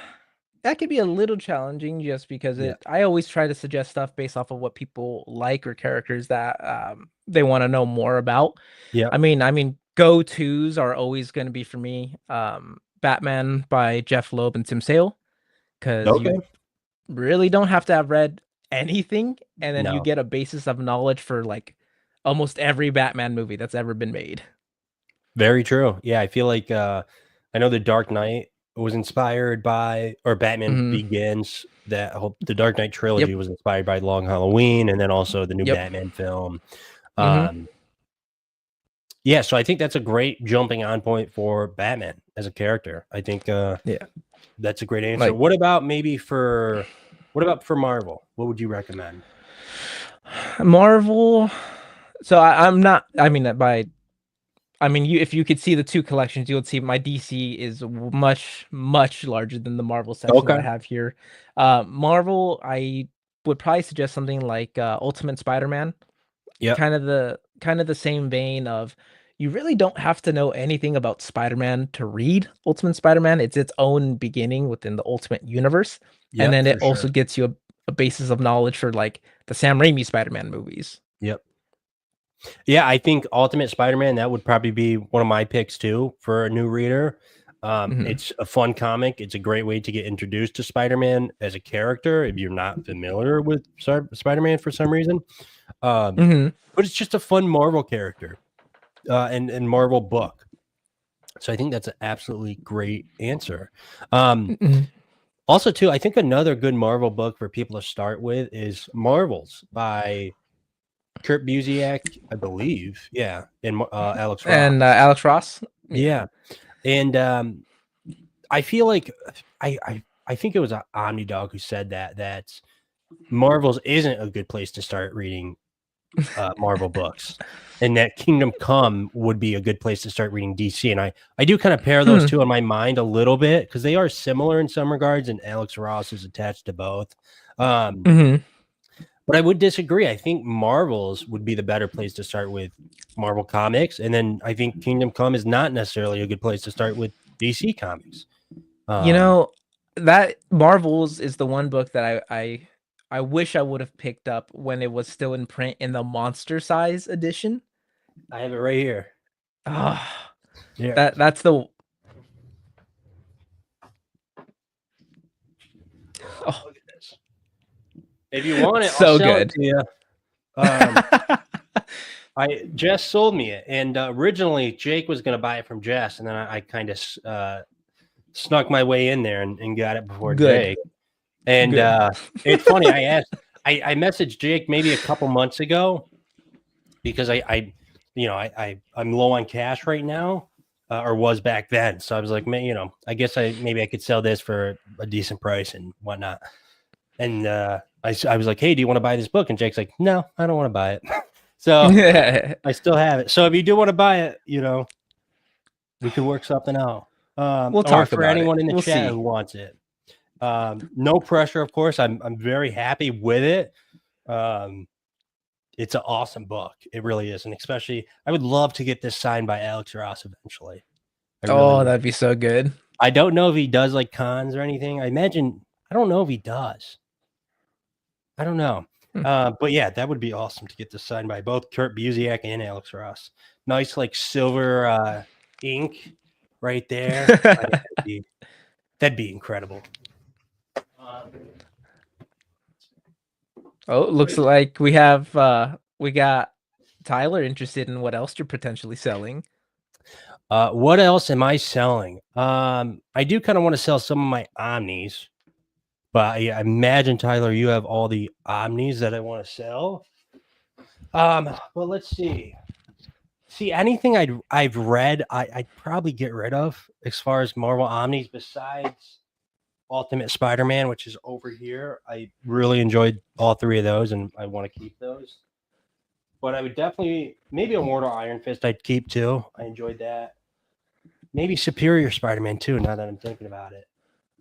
could be a little challenging just because I always try to suggest stuff based off of what people like or characters that they want to know more about. Yeah. I mean go-tos are always going to be for me Batman by Jeff Loeb and Tim Sale, because you really don't have to have read anything, and then you get a basis of knowledge for like almost every Batman movie that's ever been made. Very true. Yeah, I feel like I know The Dark Knight was inspired by, or Batman Mhm. Begins. That whole the Dark Knight Yep. trilogy was inspired by Long Halloween, and then also the new Yep. Batman film. Mhm. Yeah, so I think that's a great jumping on point for Batman as a character. I think Yeah. that's a great answer. Like What about for Marvel? What would you recommend? Marvel. So I'm not. I mean, you if you could see the two collections, you would see my DC is much larger than the Marvel section that I Okay. have here. Marvel, I would probably suggest something like Ultimate Spider-Man. Yep. Kind of the same vein of you really don't have to know anything about Spider-Man to read Ultimate Spider-Man. It's its own beginning within the Ultimate Universe, and Yep, then it for also sure. gets you a basis of knowledge for like the Sam Raimi Spider-Man movies. Yep. Yeah, I think Ultimate Spider-Man, that would probably be one of my picks too for a new reader. Mhm. It's a fun comic. It's a great way to get introduced to Spider-Man as a character if you're not familiar with Spider-Man for some reason. Mhm. But it's just a fun Marvel character and Marvel book. So I think that's an absolutely great answer. Mhm. Also, too, I think another good Marvel book for people to start with is Marvels by Kurt Busiek, I believe. Yeah, and Alex Ross. And Alex Ross. Yeah. Yeah, and I feel like I think it was Omnidog who said that Marvels isn't a good place to start reading Marvel books, and that Kingdom Come would be a good place to start reading DC. And I do kind of pair those Hmm. two in my mind a little bit because they are similar in some regards, and Alex Ross is attached to both. Mhm. But I would disagree. I think Marvels would be the better place to start with Marvel Comics, and then I think Kingdom Come is not necessarily a good place to start with DC Comics. You Um, know, that Marvels is the one book that I wish I would have picked up when it was still in print in the monster size edition. I have it right here. Ah, Yeah. that's the oh, Look at this. If you want it, I'll so sell it good. to you. I Jess sold me it, and originally Jake was going to buy it from Jess, and then I kind of snuck my way in there and got it before Good. Jake. And Good. it's funny. I messaged Jake maybe a couple months ago because I'm low on cash right now, or was back then. So I was like, man, I guess maybe I could sell this for a decent price and whatnot. And I was like, hey, do you want to buy this book? And Jake's like, no, I don't want to buy it. So I still have it. So if you do want to buy it, we could work something out. We'll Or talk for about it. anyone in the We'll chat who see. wants it. No pressure, of course. I'm very happy with it. It's an awesome book. It really is. And especially, I would love to get this signed by Alex Ross eventually. I really Oh, would. that'd be so good. I don't know if he does like cons or anything. I don't know if he does. I don't know. Hmm. But yeah, that would be awesome to get this signed by both Kurt Busiek and Alex Ross. Nice, like silver ink right there. That'd be incredible. Oh, it looks like we got Tyler interested in what else you're potentially selling. What else am I selling? I do kind of want to sell some of my Omnis, but I imagine Tyler, you have all the Omnis that I want to sell. Well, let's see. See, anything I've read, I'd probably get rid of as far as Marvel Omnis besides Ultimate Spider-Man, which is over here. I really enjoyed all three of those, and I want to keep those. But I would definitely maybe Immortal Iron Fist I'd keep too. I enjoyed that. Maybe Superior Spider-Man too, now that I'm thinking about it.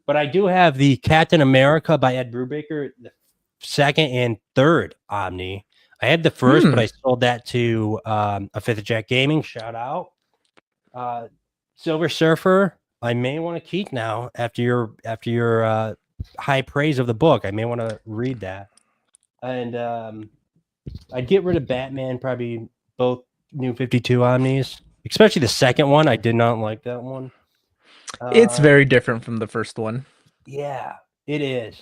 But I do have the Captain America by Ed Brubaker, the second and third Omni. I had the first, but I sold that to a Fifth Jet Gaming. Shout out. Silver Surfer, I may want to keep now after your high praise of the book. I may want to read that. And I'd get rid of Batman, probably both New 52 Omnis, especially the second one. I did not like that one. It's very different from the first one. Yeah, it is.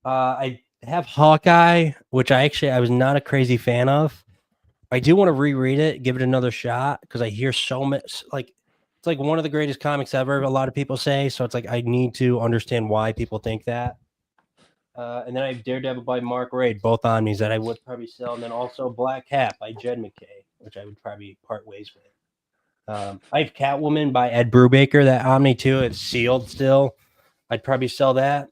I have Hawkeye, which I was not a crazy fan of. I do want to reread it, give it another shot because I hear so much. Like it's like one of the greatest comics ever. A lot of people say so. It's like I need to understand why people think that. And then I have Daredevil by Mark Waid, both on me that I would probably sell, and then also Black Cat by Jed McKay, which I would probably part ways with. I have Catwoman by Ed Brubaker, that Omni too. It's sealed still. I'd probably sell that.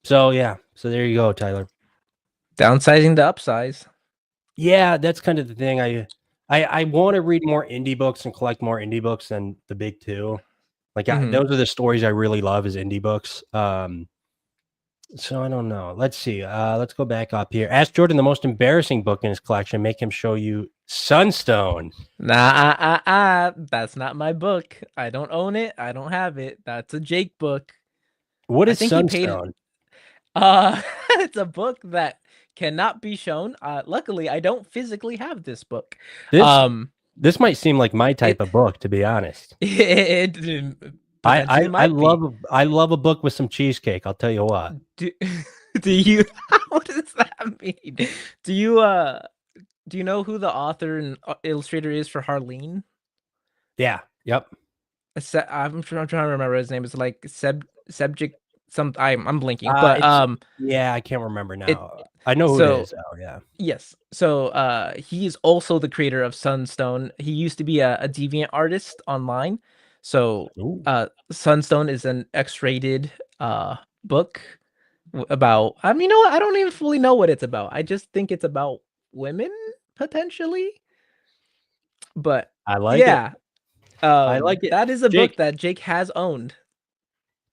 So yeah, so there you go, Tyler. Downsizing to upsize. Yeah, that's kind of the thing. I want to read more indie books and collect more indie books than the big two. Like those are the stories I really love is indie books. So I don't know. Let's see. Let's go back up here. Ask Jordan the most embarrassing book in his collection. Make him show you Sunstone. Nah, that's not my book. I don't own it. I don't have it. That's a Jake book. What I is think he paid. Sunstone? It's a book that cannot be shown. Luckily, I don't physically have this book. This might seem like my type of book, to be honest. I love a book with some cheesecake. I'll tell you what. Do you? What does that mean? Do you know who the author and illustrator is for Harleen? Yeah. Yep. I'm trying to remember his name. It's like Sebjik. I'm blinking, but yeah, I can't remember now. I know who it is. Oh yeah. Yes. So he is also the creator of Sunstone. He used to be a deviant artist online. So Sunstone is an X-rated book about. I mean, you know what? I don't even fully know what it's about. I just think it's about women potentially. But I like it. I like it. That is a book that Jake has owned.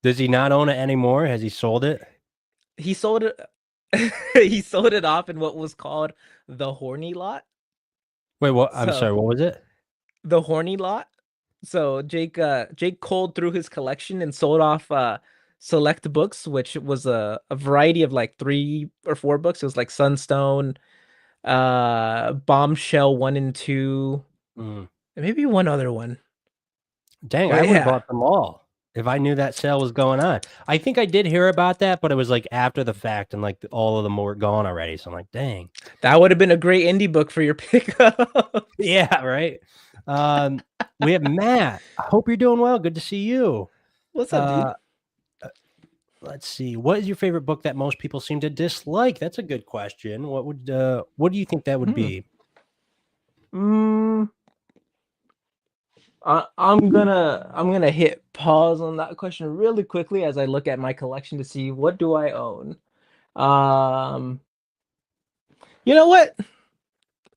Does he not own it anymore? Has he sold it? He sold it. He sold it off in what was called the Horny Lot. Wait, what? I'm sorry. What was it? The Horny Lot. So Jake culled through his collection and sold off select books, which was a variety of like 3 or 4 books. It was like Sunstone, Bombshell 1 and 2, and maybe one other one. Dang, I would have bought them all if I knew that sale was going on. I think I did hear about that, but it was like after the fact, and like all of them were gone already. So I'm like, dang, that would have been a great indie book for your pickup. Yeah, right. We have Matt. I hope you're doing well. Good to see you. What's up, dude? Let's see. What is your favorite book that most people seem to dislike? That's a good question. What do you think that would be? I'm gonna hit pause on that question really quickly as I look at my collection to see what do I own. You know what?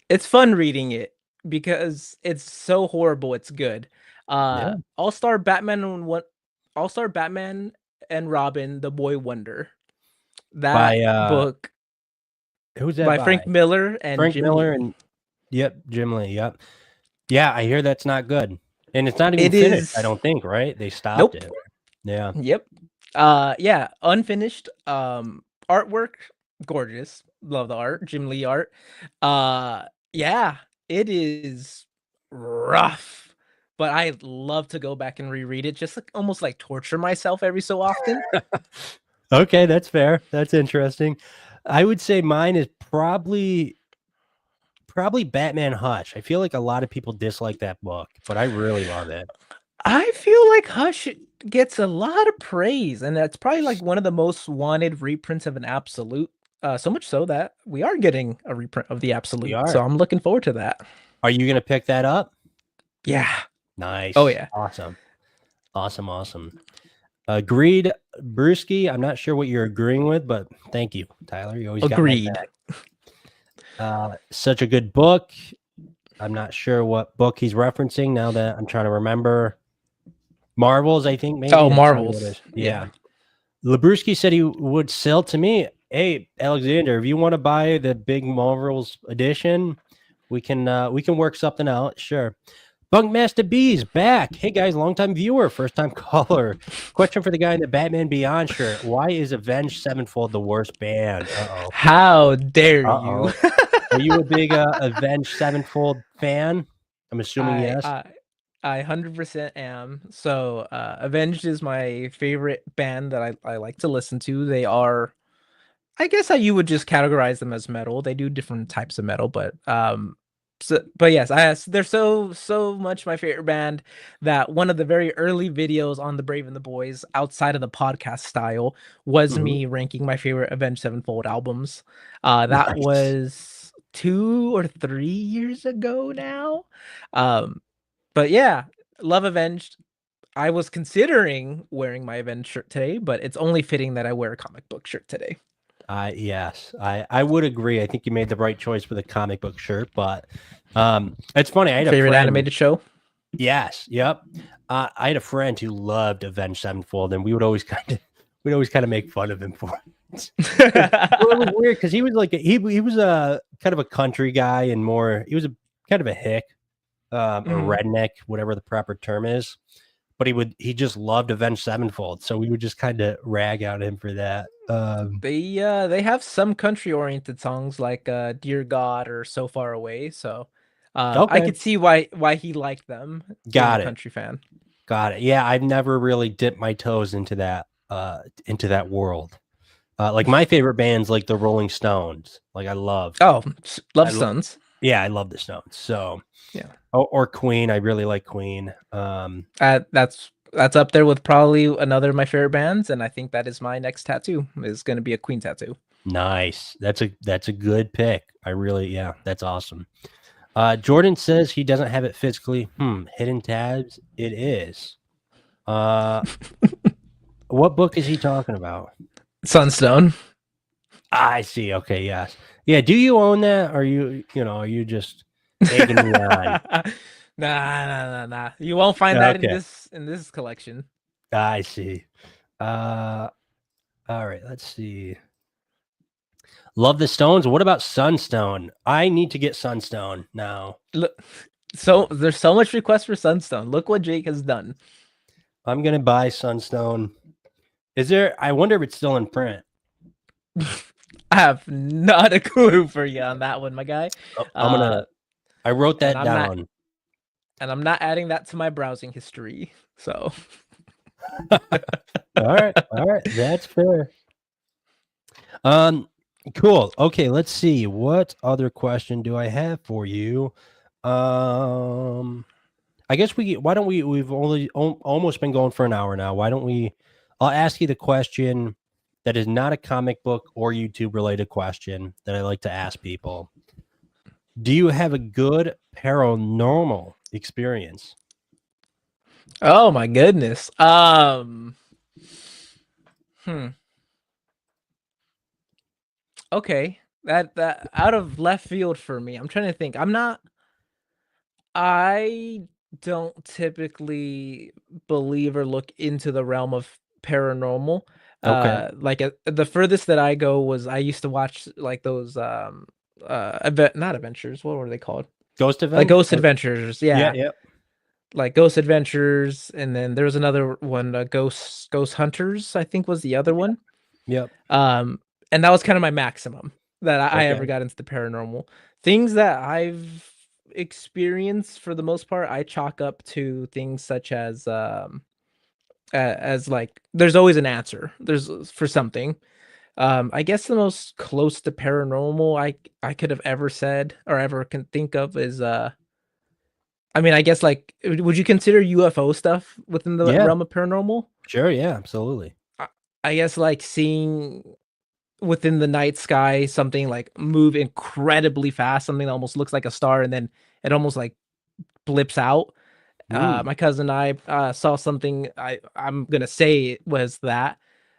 It's fun reading it because it's so horrible it's good. All-Star Batman and Robin, The Boy Wonder. That book. Who's that by Frank Miller and Jim Lee. Jim Lee. Yep. Yeah, I hear that's not good. And it's not even finished, I don't think, right? They stopped it. Yeah. Yep. Yeah, unfinished. Artwork, gorgeous. Love the art. Jim Lee art. Yeah, it is rough. But I love to go back and reread it, just like almost like torture myself every so often. Okay, that's fair. That's interesting. I would say mine is probably Batman Hush. I feel like a lot of people dislike that book, but I really love it. I feel like Hush gets a lot of praise, and that's probably like one of the most wanted reprints of an Absolute. So much so that we are getting a reprint of the Absolute. So I'm looking forward to that. Are you gonna pick that up? Yeah. Nice. Oh yeah. Awesome. Agreed, Brewski. I'm not sure what you're agreeing with, but thank you, Tyler. You always agreed. Such a good book. I'm not sure what book he's referencing now that I'm trying to remember. Marvels, I think. Maybe. Oh, Marvels. Yeah. Labruski said he would sell to me. Hey, Alexander, if you want to buy the big Marvels edition, we can work something out. Sure. Bunkmaster B's back. Hey guys, longtime viewer, first time caller. Question for the guy in the Batman Beyond shirt: why is Avenged Sevenfold the worst band? How dare you? Are you a big Avenged Sevenfold fan? I'm assuming yes. I 100% am. So Avenged is my favorite band that I like to listen to. They are I guess how you would just categorize them as metal. They do different types of metal, but yes, they're so much my favorite band that one of the very early videos on the Brave and the Boys, outside of the podcast style, was Mhm. me ranking my favorite Avenged Sevenfold albums. That Nice. was 2 or 3 years ago now. Um, but yeah, love Avenged. I was considering wearing my Avenged shirt today, but it's only fitting that I wear a comic book shirt today. Yes, I would agree. I think you made the right choice with a comic book shirt, but it's funny. I had a Favorite friend. animated show? Yes, yep. I had a friend who loved Avenged Sevenfold, and we'd always kind of make fun of him for it. Well, it was weird because he was like he was a kind of a country guy and more he was a kind of a hick, a Mhm. redneck, whatever the proper term is. But he just loved Avenged Sevenfold, so we would just kind of rag on him for that. They have some country oriented songs like Dear God or So Far Away, so I Okay, could see why he liked them, being a got it. country fan. Got it. Yeah, I've never really dipped my toes into that world. Like my favorite bands, like the Rolling Stones. Like Oh, I Love lo- Stones. yeah, I love the Stones. So, Yeah. or Queen. I really like Queen. That's up there with probably another of my favorite bands, and I think that is my next tattoo is going to be a Queen tattoo. Nice. That's a good pick. Yeah, that's awesome. Jordan says he doesn't have it physically. Hidden tabs. It is. Uh, what book is he talking about? Sunstone. I see. Okay, yes. Yeah, do you own that? Are you just egging me on? Nah. You won't find that Okay, in this collection. I see. Uh, all right, let's see. Love the Stones. What about Sunstone? I need to get Sunstone now. Look, so there's so much request for Sunstone. Look what Jake has done. I'm gonna buy Sunstone. I wonder if it's still in print. I have not a clue for you on that one, my guy. I'm Uh, gonna I wrote and that I'm not down. and I'm not adding that to my browsing history. So All right, that's fair. Um, cool. Okay, let's see. What other question do I have for you? Um, I guess why don't we've only almost been going for an hour now. Why don't we I'll ask you the question that is not a comic book or YouTube related question that I like to ask people. Do you have a good paranormal experience? oh my goodness. Hmm. Okay. That out of left field for me. I'm trying to think. I don't typically believe or look into the realm of paranormal. Okay. The furthest that I go was I used to watch like those not adventures, what were they called? Ghost Like event? Ghost Adventures, Yeah, yeah. yeah. Like Ghost Adventures, and then there was another one, Ghost Hunters, I think was the other one. Yep. Um, and that was kind of my maximum that I ever Okay. got into the paranormal. Things that I've experienced for the most part, I chalk up to things such as like there's always an answer. There's for something. I guess the most close to paranormal I could have ever said or ever can think of is I mean, I guess like would you consider UFO stuff within the Yeah. realm of paranormal? Sure. Yeah. Absolutely. I, I guess like seeing within the night sky something like move incredibly fast, something that almost looks like a star, and then it almost like blips out. Mm. My cousin and I saw something. I'm gonna say it was that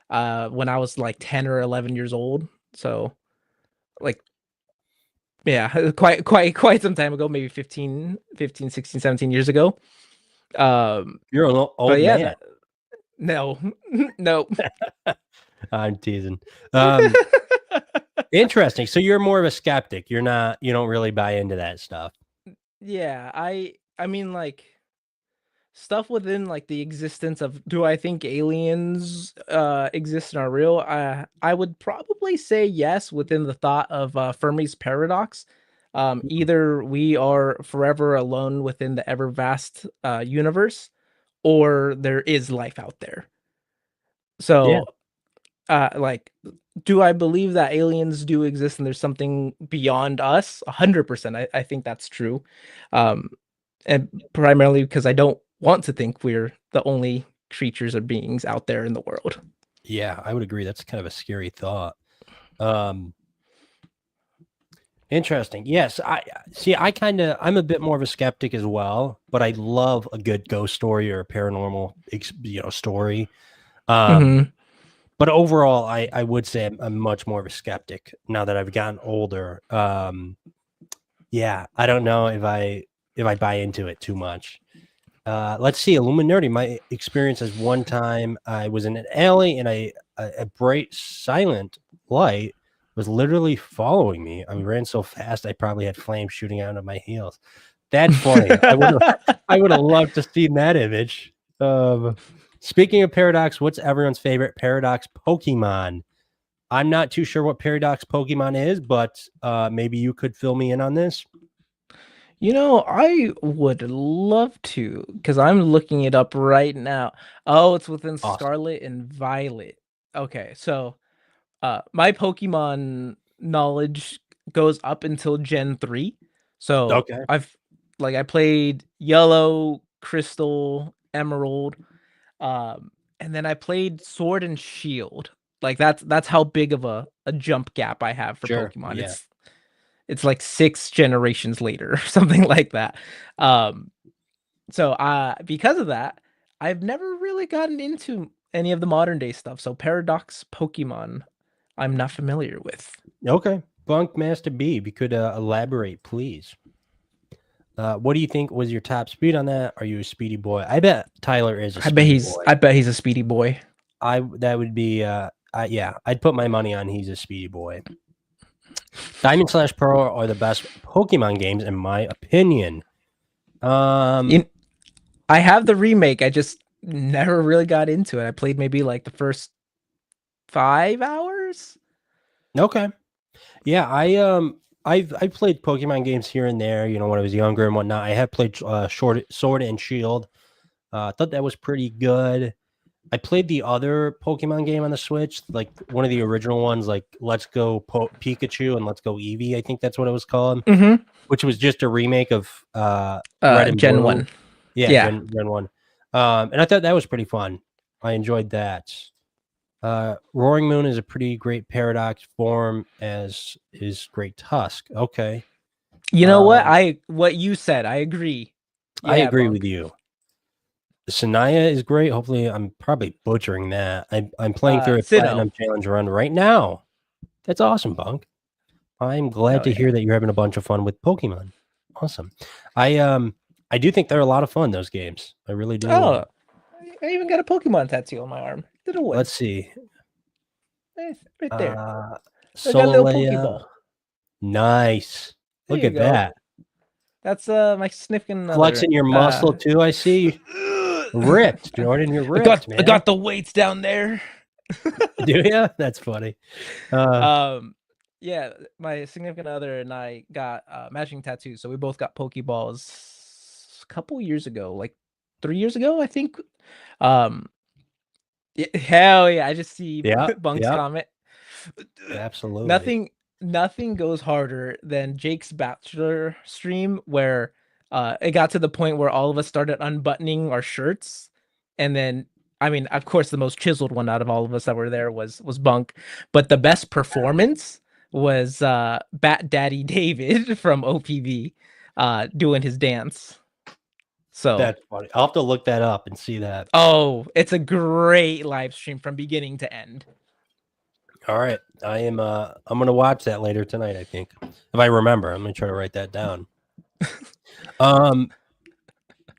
when I was like 10 or 11 years old. So like yeah, quite some time ago, maybe 16, 17 years ago. You're an But old yeah, man. that no, no. I'm teasing. Interesting. So you're more of a skeptic. You don't really buy into that stuff. Yeah, I mean like stuff within like the existence of do I think aliens exist and are real? I would probably say yes within the thought of Fermi's paradox. Mm. Either we are forever alone within the ever vast universe, or there is life out there. Yeah. So like do I believe that aliens do exist and there's something beyond us? 100%. I think that's true. Um, and primarily because I don't want to think we're the only creatures or beings out there in the world. Yeah, I would agree. That's kind of a scary thought. Um, Interesting. Yes, I see. I'm a bit more of a skeptic as well, but I love a good ghost story or a paranormal, story. Um, Hmm. but overall, I would say I'm much more of a skeptic now that I've gotten older. Yeah, I don't know if I buy into it too much. Let's see, Illuminati. My experience is one time I was in an alley and a bright silent light was literally following me. I ran so fast I probably had flames shooting out of my heels. That's funny. I would have loved to see that image. Speaking of Paradox, what's everyone's favorite Paradox Pokemon? I'm not too sure what Paradox Pokemon is, but maybe you could fill me in on this. I would love to because I'm looking it up right now. Oh, it's within Awesome. Scarlet and Violet. Okay, so my Pokemon knowledge goes up until Gen 3. So Okay. I played Yellow, Crystal, Emerald, and then I played Sword and Shield. Like that's how big of a jump gap I have for Sure. Pokemon. Yeah. It's like 6 generations later or something like that. Um, so because of that, I've never really gotten into any of the modern day stuff. So Paradox Pokemon, I'm not familiar with. Okay. Bunk Master B, if you could elaborate, please. What do you think was your top speed on that? Are you a speedy boy? I bet Tyler is a speedy boy. I bet he's a speedy boy. That would be yeah, I'd put my money on he's a speedy boy. Diamond Slash Pearl are the best Pokemon games in my opinion. In I have the remake. I just never really got into it. I played maybe like the first 5 hours. Okay. Yeah, I've played Pokemon games here and there, when I was younger and whatnot. I have played Sword and Shield. I thought that was pretty good. I played the other Pokemon game on the Switch, like one of the original ones, like Let's Go Pikachu and Let's Go Eevee. I think that's what it was called, Mm-hmm. which was just a remake of Red and Gen Blue. 1. Yeah, Yeah. Gen 1. And I thought that was pretty fun. I enjoyed that. Roaring Moon is a pretty great Paradox form, as is Great Tusk. Okay. You know what? What you said, I agree. I Yeah, agree with Bunk. you. Sanaya is great. Hopefully, I'm probably butchering that. I'm playing through a Sinnoh. Platinum Challenge run right now. That's awesome, Bunk. I'm glad Hell to hear yeah. that you're having a bunch of fun with Pokemon. Awesome. I do think they're a lot of fun, those games. I really do. Oh, I even got a Pokemon tattoo on my arm. Little one. Let's see. Right there. I got a little Solaleia. Pokeball. Nice. There Look you at go. that. That's my significant other. Flexing your muscle too, I see. Ripped, Jordan. You're ripped, I man. got the weights down there. Do you? That's funny. Yeah, my significant other and I got matching tattoos, so we both got Pokeballs a couple years ago, like 3 years ago, I think. Um, hell yeah! I just see Yeah, Bunk's yeah, comment. absolutely. Nothing, nothing goes harder than Jake's bachelor stream where it got to the point where all of us started unbuttoning our shirts, and then I mean, of course, the most chiseled one out of all of us that were there was Bunk, but the best performance was Bat Daddy David from OPV doing his dance. So, That's funny. I'll have to look that up and see that. oh, it's a great live stream from beginning to end. All right. I'm gonna watch that later tonight, I think. If I remember. I'm gonna try to write that down.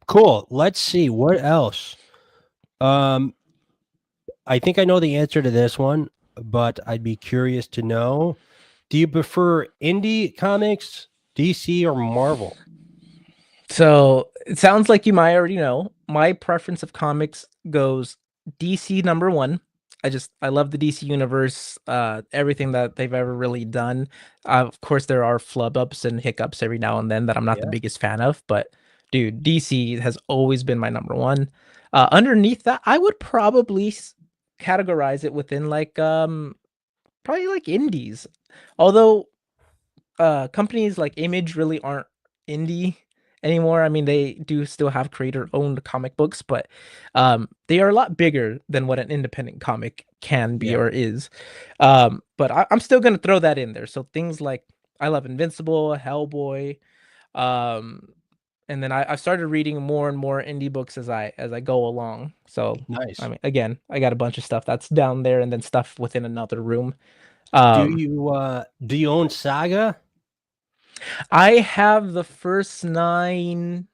Cool. Let's see what else. I think I know the answer to this one, but I'd be curious to know. Do you prefer indie comics, DC, or Marvel? So it sounds like you might already know. My preference of comics goes DC number one. I love the DC universe, everything that they've ever really done. Of course, there are flub ups and hiccups every now and then that I'm not the Yeah. biggest fan of, but dude, DC has always been my number one. Underneath that, I would probably categorize it within like probably probably like indies. Although companies like Image really aren't indie anymore. I mean, they do still have creator-owned comic books, but they are a lot bigger than what an independent comic can be Yeah. or is. But I'm still gonna throw that in there. So things like I Love Invincible, Hellboy, um, and then I've started reading more and more indie books as I go along. So Nice. I mean, again, I got a bunch of stuff that's down there, and then stuff within another room. Do Um, you own Saga? I have the first 9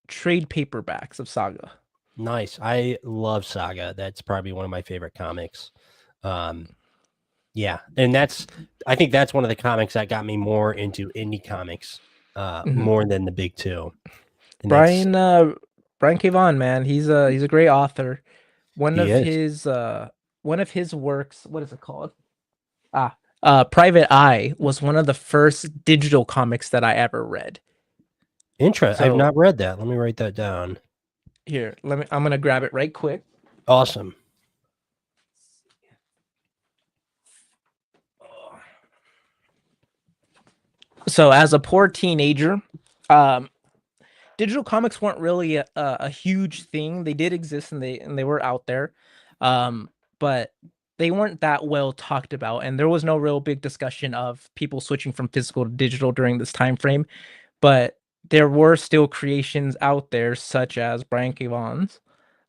trade paperbacks of Saga. Nice. I love Saga. That's probably one of my favorite comics. Um, yeah, and I think that's one of the comics that got me more into indie comics, Mhm. more than the big two. And that's Brian K. Vaughan, man, he's a great author. One he of is his works, what is it called? Private Eye was one of the first digital comics that I ever read. interesting. I've So not read that. Let me write that down. here, I'm gonna grab it right quick. Awesome. So as a poor teenager, um, digital comics weren't really a huge thing. They did exist and they were out there, but they weren't that well talked about, and there was no real big discussion of people switching from physical to digital during this time frame. But there were still creations out there, such as Brian K. Vaughan's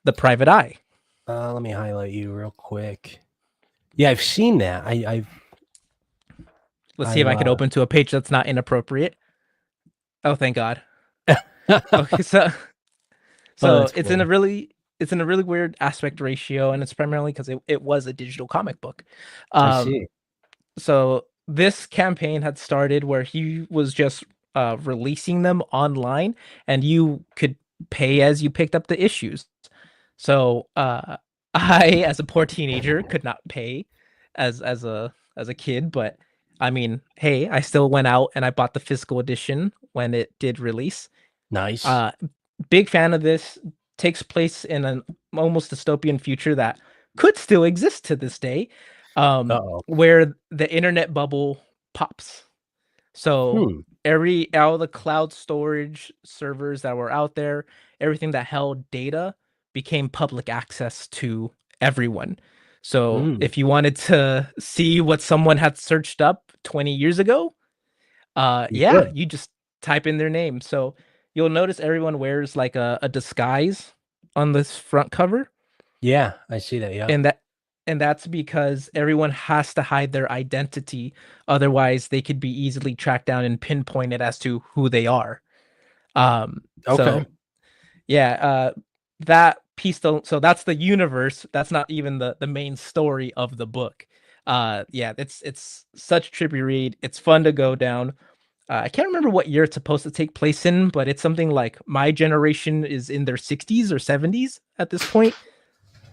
The Private Eye. Let me highlight you real quick. Yeah, I've seen that. Let's see if I've I could open to a page that's not inappropriate. Oh, thank God. Okay, Oh, so that's cool. it's in a really weird aspect ratio, and it's primarily because it was a digital comic book. I Um, see. so this campaign had started where he was just releasing them online, and you could pay as you picked up the issues. So I, as a poor teenager, could not pay as a kid, but I mean, hey, I still went out and I bought the physical edition when it did release. Nice. Uh, Big fan of this. Takes place in an almost dystopian future that could still exist to this day, Uh-oh. where the internet bubble pops. So Hmm. all the cloud storage servers that were out there, everything that held data became public access to everyone. So Hmm. if you wanted to see what someone had searched up 20 years ago, You yeah, could. you just type in their name. So you'll notice everyone wears like a disguise on this front cover, Yeah, I see that. Yeah. and that's because everyone has to hide their identity, otherwise they could be easily tracked down and pinpointed as to who they are. Okay. So yeah, that piece so that's the universe. That's not even the main story of the book. Yeah, it's such a trippy read. It's fun to go down. I can't remember what year it's supposed to take place in, but it's something like my generation is in their 60s or 70s at this point.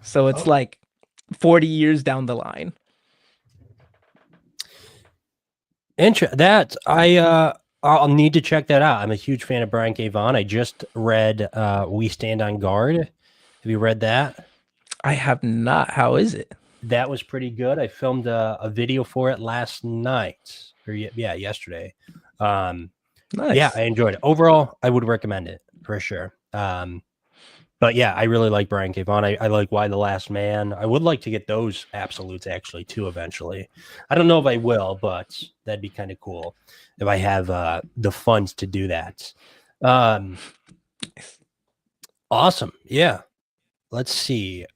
So it's Oh, like 40 years down the line. that I'll need to check that out. I'm a huge fan of Brian K. Vaughan. I just read We Stand on Guard. Have you read that? I have not. How is it? That was pretty good. I filmed a video for it last night, or yeah, yesterday. Yeah, Nice. I enjoyed it. Overall, I would recommend it for sure. But yeah, I really like Brian K. Vaughan. I like Why the Last Man. I would like to get those absolutes actually too eventually. I don't know if I will, but that'd be kind of cool if I have the funds to do that. Awesome. Yeah. Let's see.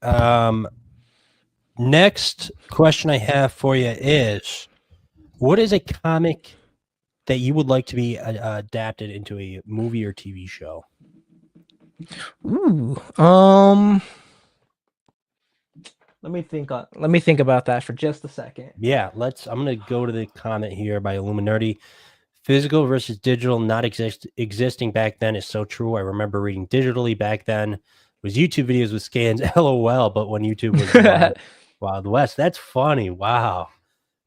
Next question I have for you is, what is a comic that you would like to be adapted into a movie or TV show? Ooh. Let me think about that for just a second. Yeah, I'm gonna go to the comment here by Illuminati. Physical versus digital not existing back then is so true. I remember reading digitally back then. It was YouTube videos with scans, LOL, but when YouTube was Wild West. That's funny. Wow.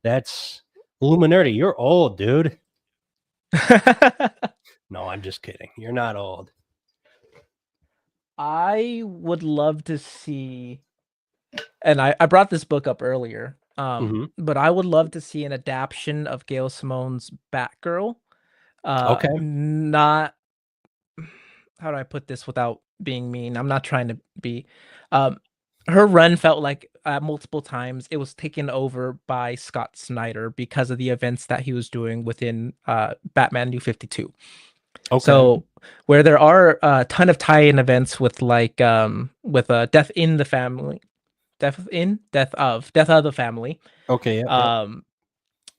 That's Illuminati. You're old, dude. No, I'm just kidding. You're not old. I would love to see, and I brought this book up earlier. Mhm. But I would love to see an adaptation of Gail Simone's Batgirl. Okay. Not how do I put this without being mean? I'm not trying to be. Um, her run felt like multiple times it was taken over by Scott Snyder because of the events that he was doing within Batman New 52. Okay. So where there are a ton of tie-in events with Death in the Family, Death of the Family. Okay. Yep. Yep. Um,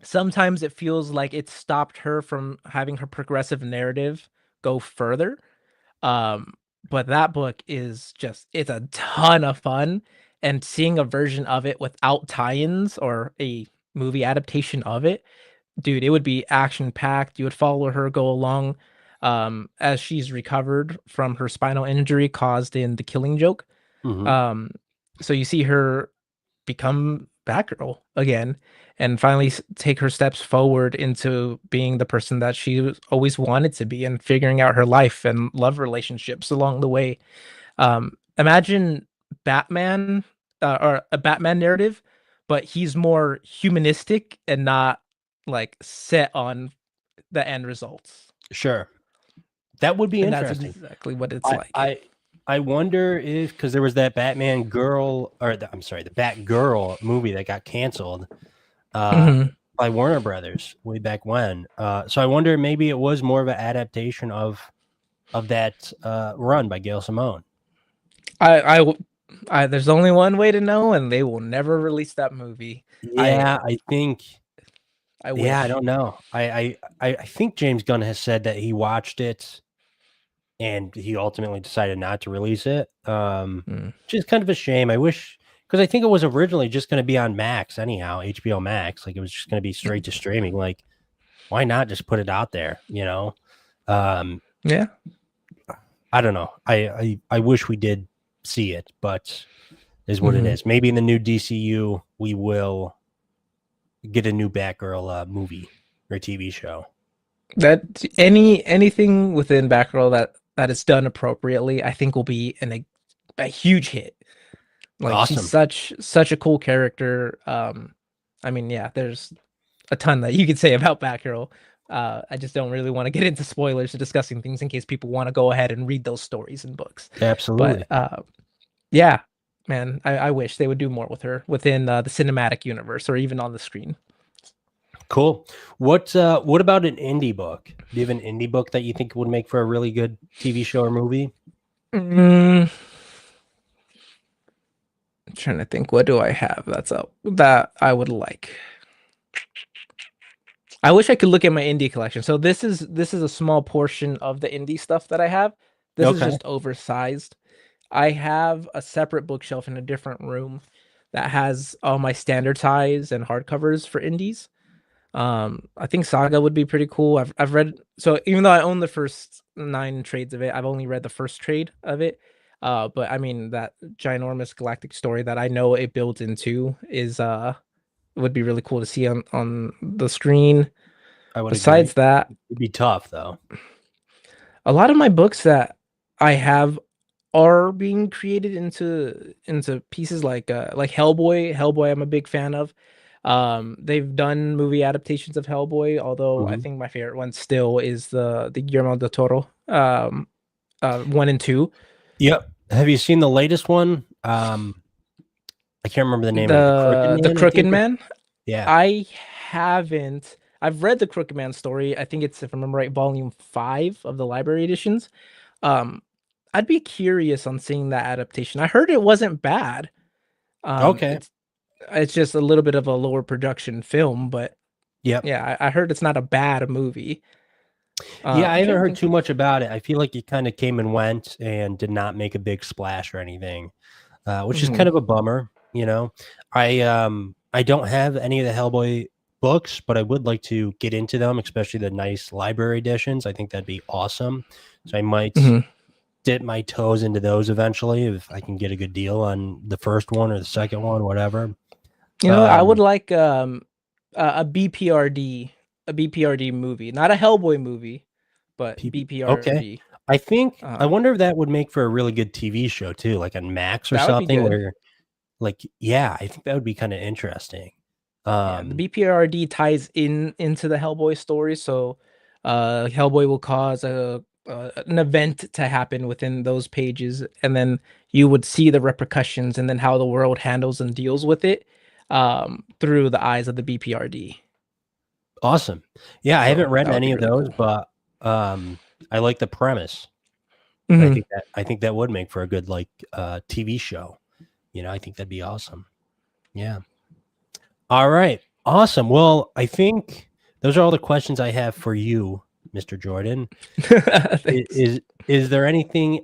Sometimes it feels like it stopped her from having her progressive narrative go further. Um, but that book is it's a ton of fun, and seeing a version of it without tie-ins or a movie adaptation of it, dude, it would be action packed. You would follow her go along as she's recovered from her spinal injury caused in The Killing Joke. Mhm. Um, so you see her become Batgirl again and finally take her steps forward into being the person that she always wanted to be and figuring out her life and love relationships along the way. Imagine Batman or a Batman narrative, but he's more humanistic and not like set on the end results. Sure. That would be And that's interesting. exactly what it's I like. I I wonder if because there was that Batman girl or I'm sorry, the Batgirl movie that got canceled uh, Mhm. by Warner Brothers way back when. So I wonder maybe it was more of an adaptation of that run by Gail Simone. I, there's only one way to know, and they will never release that movie. I Yeah, I think. I Yeah, I wish. don't know. I think James Gunn has said that he watched it and he ultimately decided not to release it. Mm. Which is kind of a shame. I wish because I think it was originally just going to be on Max anyhow, HBO Max. Like it was just going to be straight to streaming. Like why not just put it out there? You know, um, Yeah. I don't know. I wish we did see it, but is what it Mhm. is. Maybe in the new DCU we will get a new Batgirl movie or TV show. That anything within Batgirl that is done appropriately, I think will be a huge hit. Like she's Awesome. such a cool character. I mean, yeah, there's a ton that you could say about Batgirl. I just don't really want to get into spoilers or discussing things in case people want to go ahead and read those stories and books. But Absolutely. yeah, man, I wish they would do more with her within the cinematic universe or even on the screen. Cool. What about an indie book? Do you have an indie book that you think would make for a really good TV show or movie? Mm, I'm trying to think, what do I have that I would like? I wish I could look at my indie collection. So this is a small portion of the indie stuff that I have. This is Okay. just oversized. I have a separate bookshelf in a different room that has all my standard size and hardcovers for indies. I think Saga would be pretty cool. I've read, so even though I own the first 9 trades of it, I've only read the first trade of it. But I mean that ginormous galactic story that I know it builds into is would be really cool to see on the screen. I would agree. Besides that, It'd be tough though. a lot of my books that I have are being created into pieces like Hellboy. Hellboy, I'm a big fan of. They've done movie adaptations of Hellboy, although I Mhm. think my favorite one still is the Guillermo del Toro 1 and 2. Yep. Have you seen the latest one? I can't remember the name of it. The Crooked The Man, I Crooked think. Man. Yeah. I haven't. I've read the Crooked Man story. I think it's, if I remember right, volume 5 of the library editions. Um, I'd be curious on seeing that adaptation. I heard it wasn't bad. Um, Okay. it's it's just a little bit of a lower production film, but Yep. yeah, I heard it's not a bad movie. Yeah, I I'm haven't trying to heard think. too much about it. I feel like it kind of came and went and did not make a big splash or anything, which is kind Mhm. of a bummer. You know, I don't have any of the Hellboy books, but I would like to get into them, especially the nice library editions. I think that'd be awesome. So I might Mhm. dip my toes into those eventually if I can get a good deal on the first one or the second one, whatever. You know, I would Um, like a BPRD, a BPRD movie, not a Hellboy movie, but okay. BPRD. I wonder if that would make for a really good TV show too, like on Max or That would be something good. where like, yeah, I think that would be kind of interesting. Yeah, the BPRD ties into the Hellboy story, so Hellboy will cause an event to happen within those pages, and then you would see the repercussions and then how the world handles and deals with it through the eyes of the BPRD. Awesome. Yeah, I So haven't read that would any be of really those, cool. but I like the premise. Mhm. I think that would make for a good like TV show. You know, I think that'd be awesome. Yeah. All right. Awesome. Well, I think those are all the questions I have for you, Mr. Jordan. Thanks. Is there anything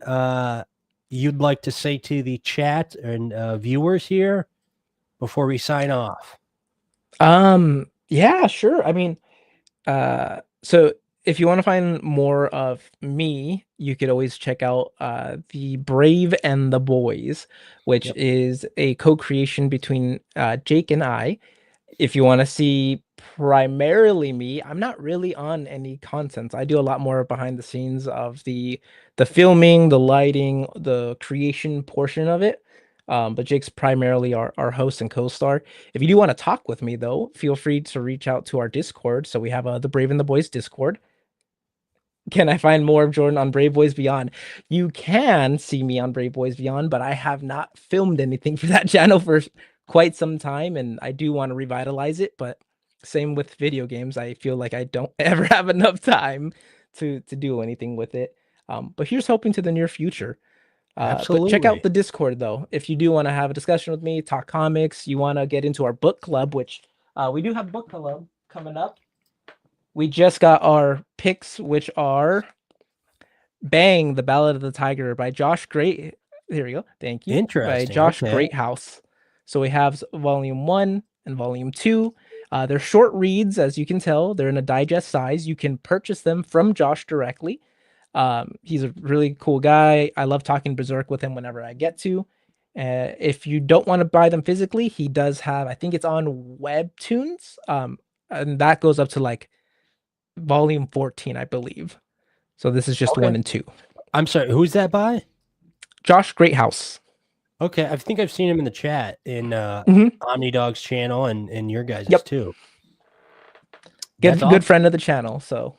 you'd like to say to the chat and viewers here before we sign off? Yeah, sure. I mean, so if you want to find more of me, you could always check out the Brave and the Boys, which Yep. is a co-creation between Jake and I. If you want to see primarily me, I'm not really on any content. I do a lot more behind the scenes of the filming, the lighting, the creation portion of it. But Jake's primarily our host and co-star. If you do want to talk with me, though, feel free to reach out to our Discord. So we have the Brave and the Boys Discord. Can I find more of Jordan on Brave Boys Beyond? You can see me on Brave Boys Beyond, but I have not filmed anything for that channel for quite some time, and I do want to revitalize it. But same with video games, I feel like I don't ever have enough time to do anything with it. But here's hoping to the near future. But check out Absolutely. the Discord though. If you do want to have a discussion with me, talk comics, you want to get into our book club, which we do have book club coming up. We just got our picks, which are Bang, The Ballad of the Tiger by Josh Great. Here we go. Thank you. By Interesting. Josh Okay. Greathouse. So we have volume 1 and volume 2. They're short reads, as you can tell. They're in a digest size. You can purchase them from Josh directly. He's a really cool guy. I love talking Berserk with him whenever I get to. If you don't want to buy them physically, he does have, I think it's on Webtoons. And that goes up to like volume 14, I believe. So this is just Okay. 1 and 2. I'm sorry. Who's that by? Josh Greathouse. Okay, I think I've seen him in the chat in Mhm. OmniDog's channel and your guys' Yep. too. Good That's awesome. good friend of the channel, so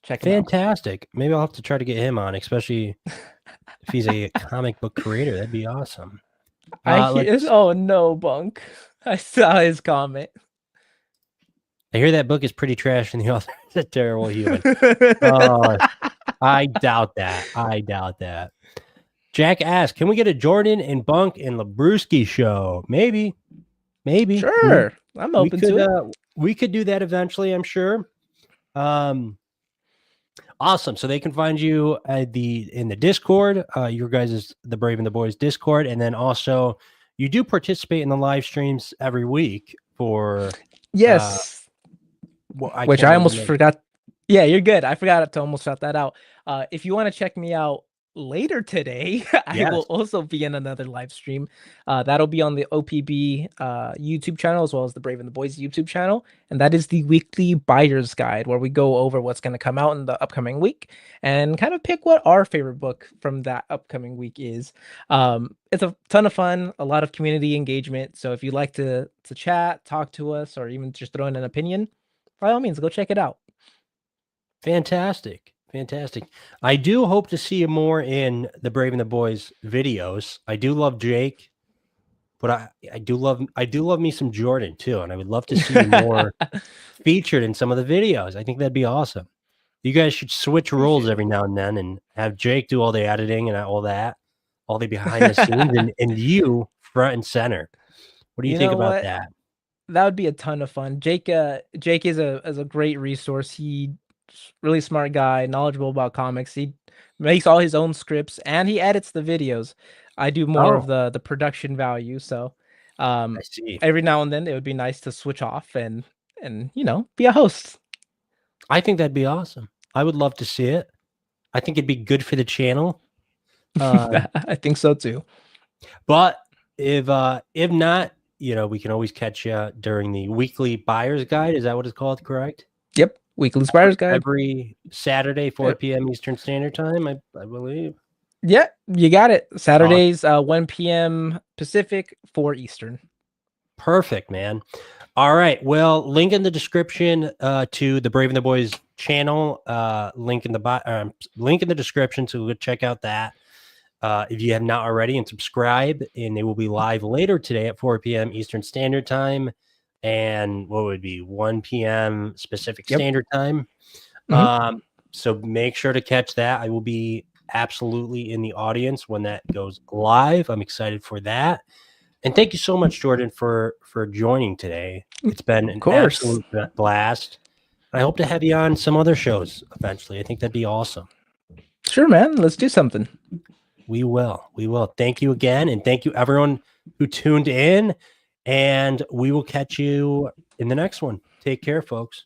check him out. Fantastic. Maybe I'll have to try to get him on, especially if he's a comic book creator. That'd be awesome. Oh no, Bunk. I saw his comment. I hear that book is pretty trash and the author is a terrible human. Oh, I doubt that. I doubt that. Jack asked, can we get a Jordan and Bunk and Labruski show? Maybe. Sure. I'm open to it. We could do that eventually, I'm sure. Awesome. So they can find you in the Discord, your guys' the Brave and the Boys Discord, and then also you do participate in the live streams every week for Yes. Which I almost forgot. Yeah, you're good. I forgot to almost shout that out. If you want to check me out later today, I will also be in another live stream. That'll be on the OPB YouTube channel as well as the Brave and the Boys YouTube channel. And that is the weekly buyer's guide where we go over what's going to come out in the upcoming week and kind of pick what our favorite book from that upcoming week is. It's a ton of fun, a lot of community engagement. So if you'd like to chat, talk to us, or even just throw in an opinion, by all means, go check it out. Fantastic. I do hope to see you more in the Brave and the Boys videos. I do love Jake, but I do love me some Jordan too, and I would love to see you more featured in some of the videos. I think that'd be awesome. You guys should switch roles every now and then and have Jake do all the editing and all that, all the behind the scenes, and you front and center. What do you think about that? That would be a ton of fun. Jake is a great resource. He's really smart guy, knowledgeable about comics. He makes all his own scripts and he edits the videos. I do more of the production value. So I see. Every now and then it would be nice to switch off and be a host. I think that'd be awesome. I would love to see it. I think it'd be good for the channel. I think so too. But if not, we can always catch you during the weekly buyer's guide. Is that what it's called? Correct? Yep. Weekly buyer's guide. Every Saturday, 4 p.m. Eastern Standard Time, I believe. Yeah, you got it. Saturdays, 1 p.m. Pacific, 4 Eastern. Perfect, man. All right. Well, link in the description to the Brave and the Boys channel. Link in the description, so go check out that if you have not already, and subscribe. And they will be live later today at 4 p.m. Eastern Standard Time, and what would be 1 p.m. Pacific Standard Time. So make sure to catch that. I will be absolutely in the audience when that goes live. I'm excited for that. And thank you so much, Jordan, for joining today. It's been an absolute blast. I hope to have you on some other shows eventually. I think that'd be awesome. Sure, man. Let's do something. We will. We will. Thank you again. And thank you, everyone who tuned in. And we will catch you in the next one. Take care, folks.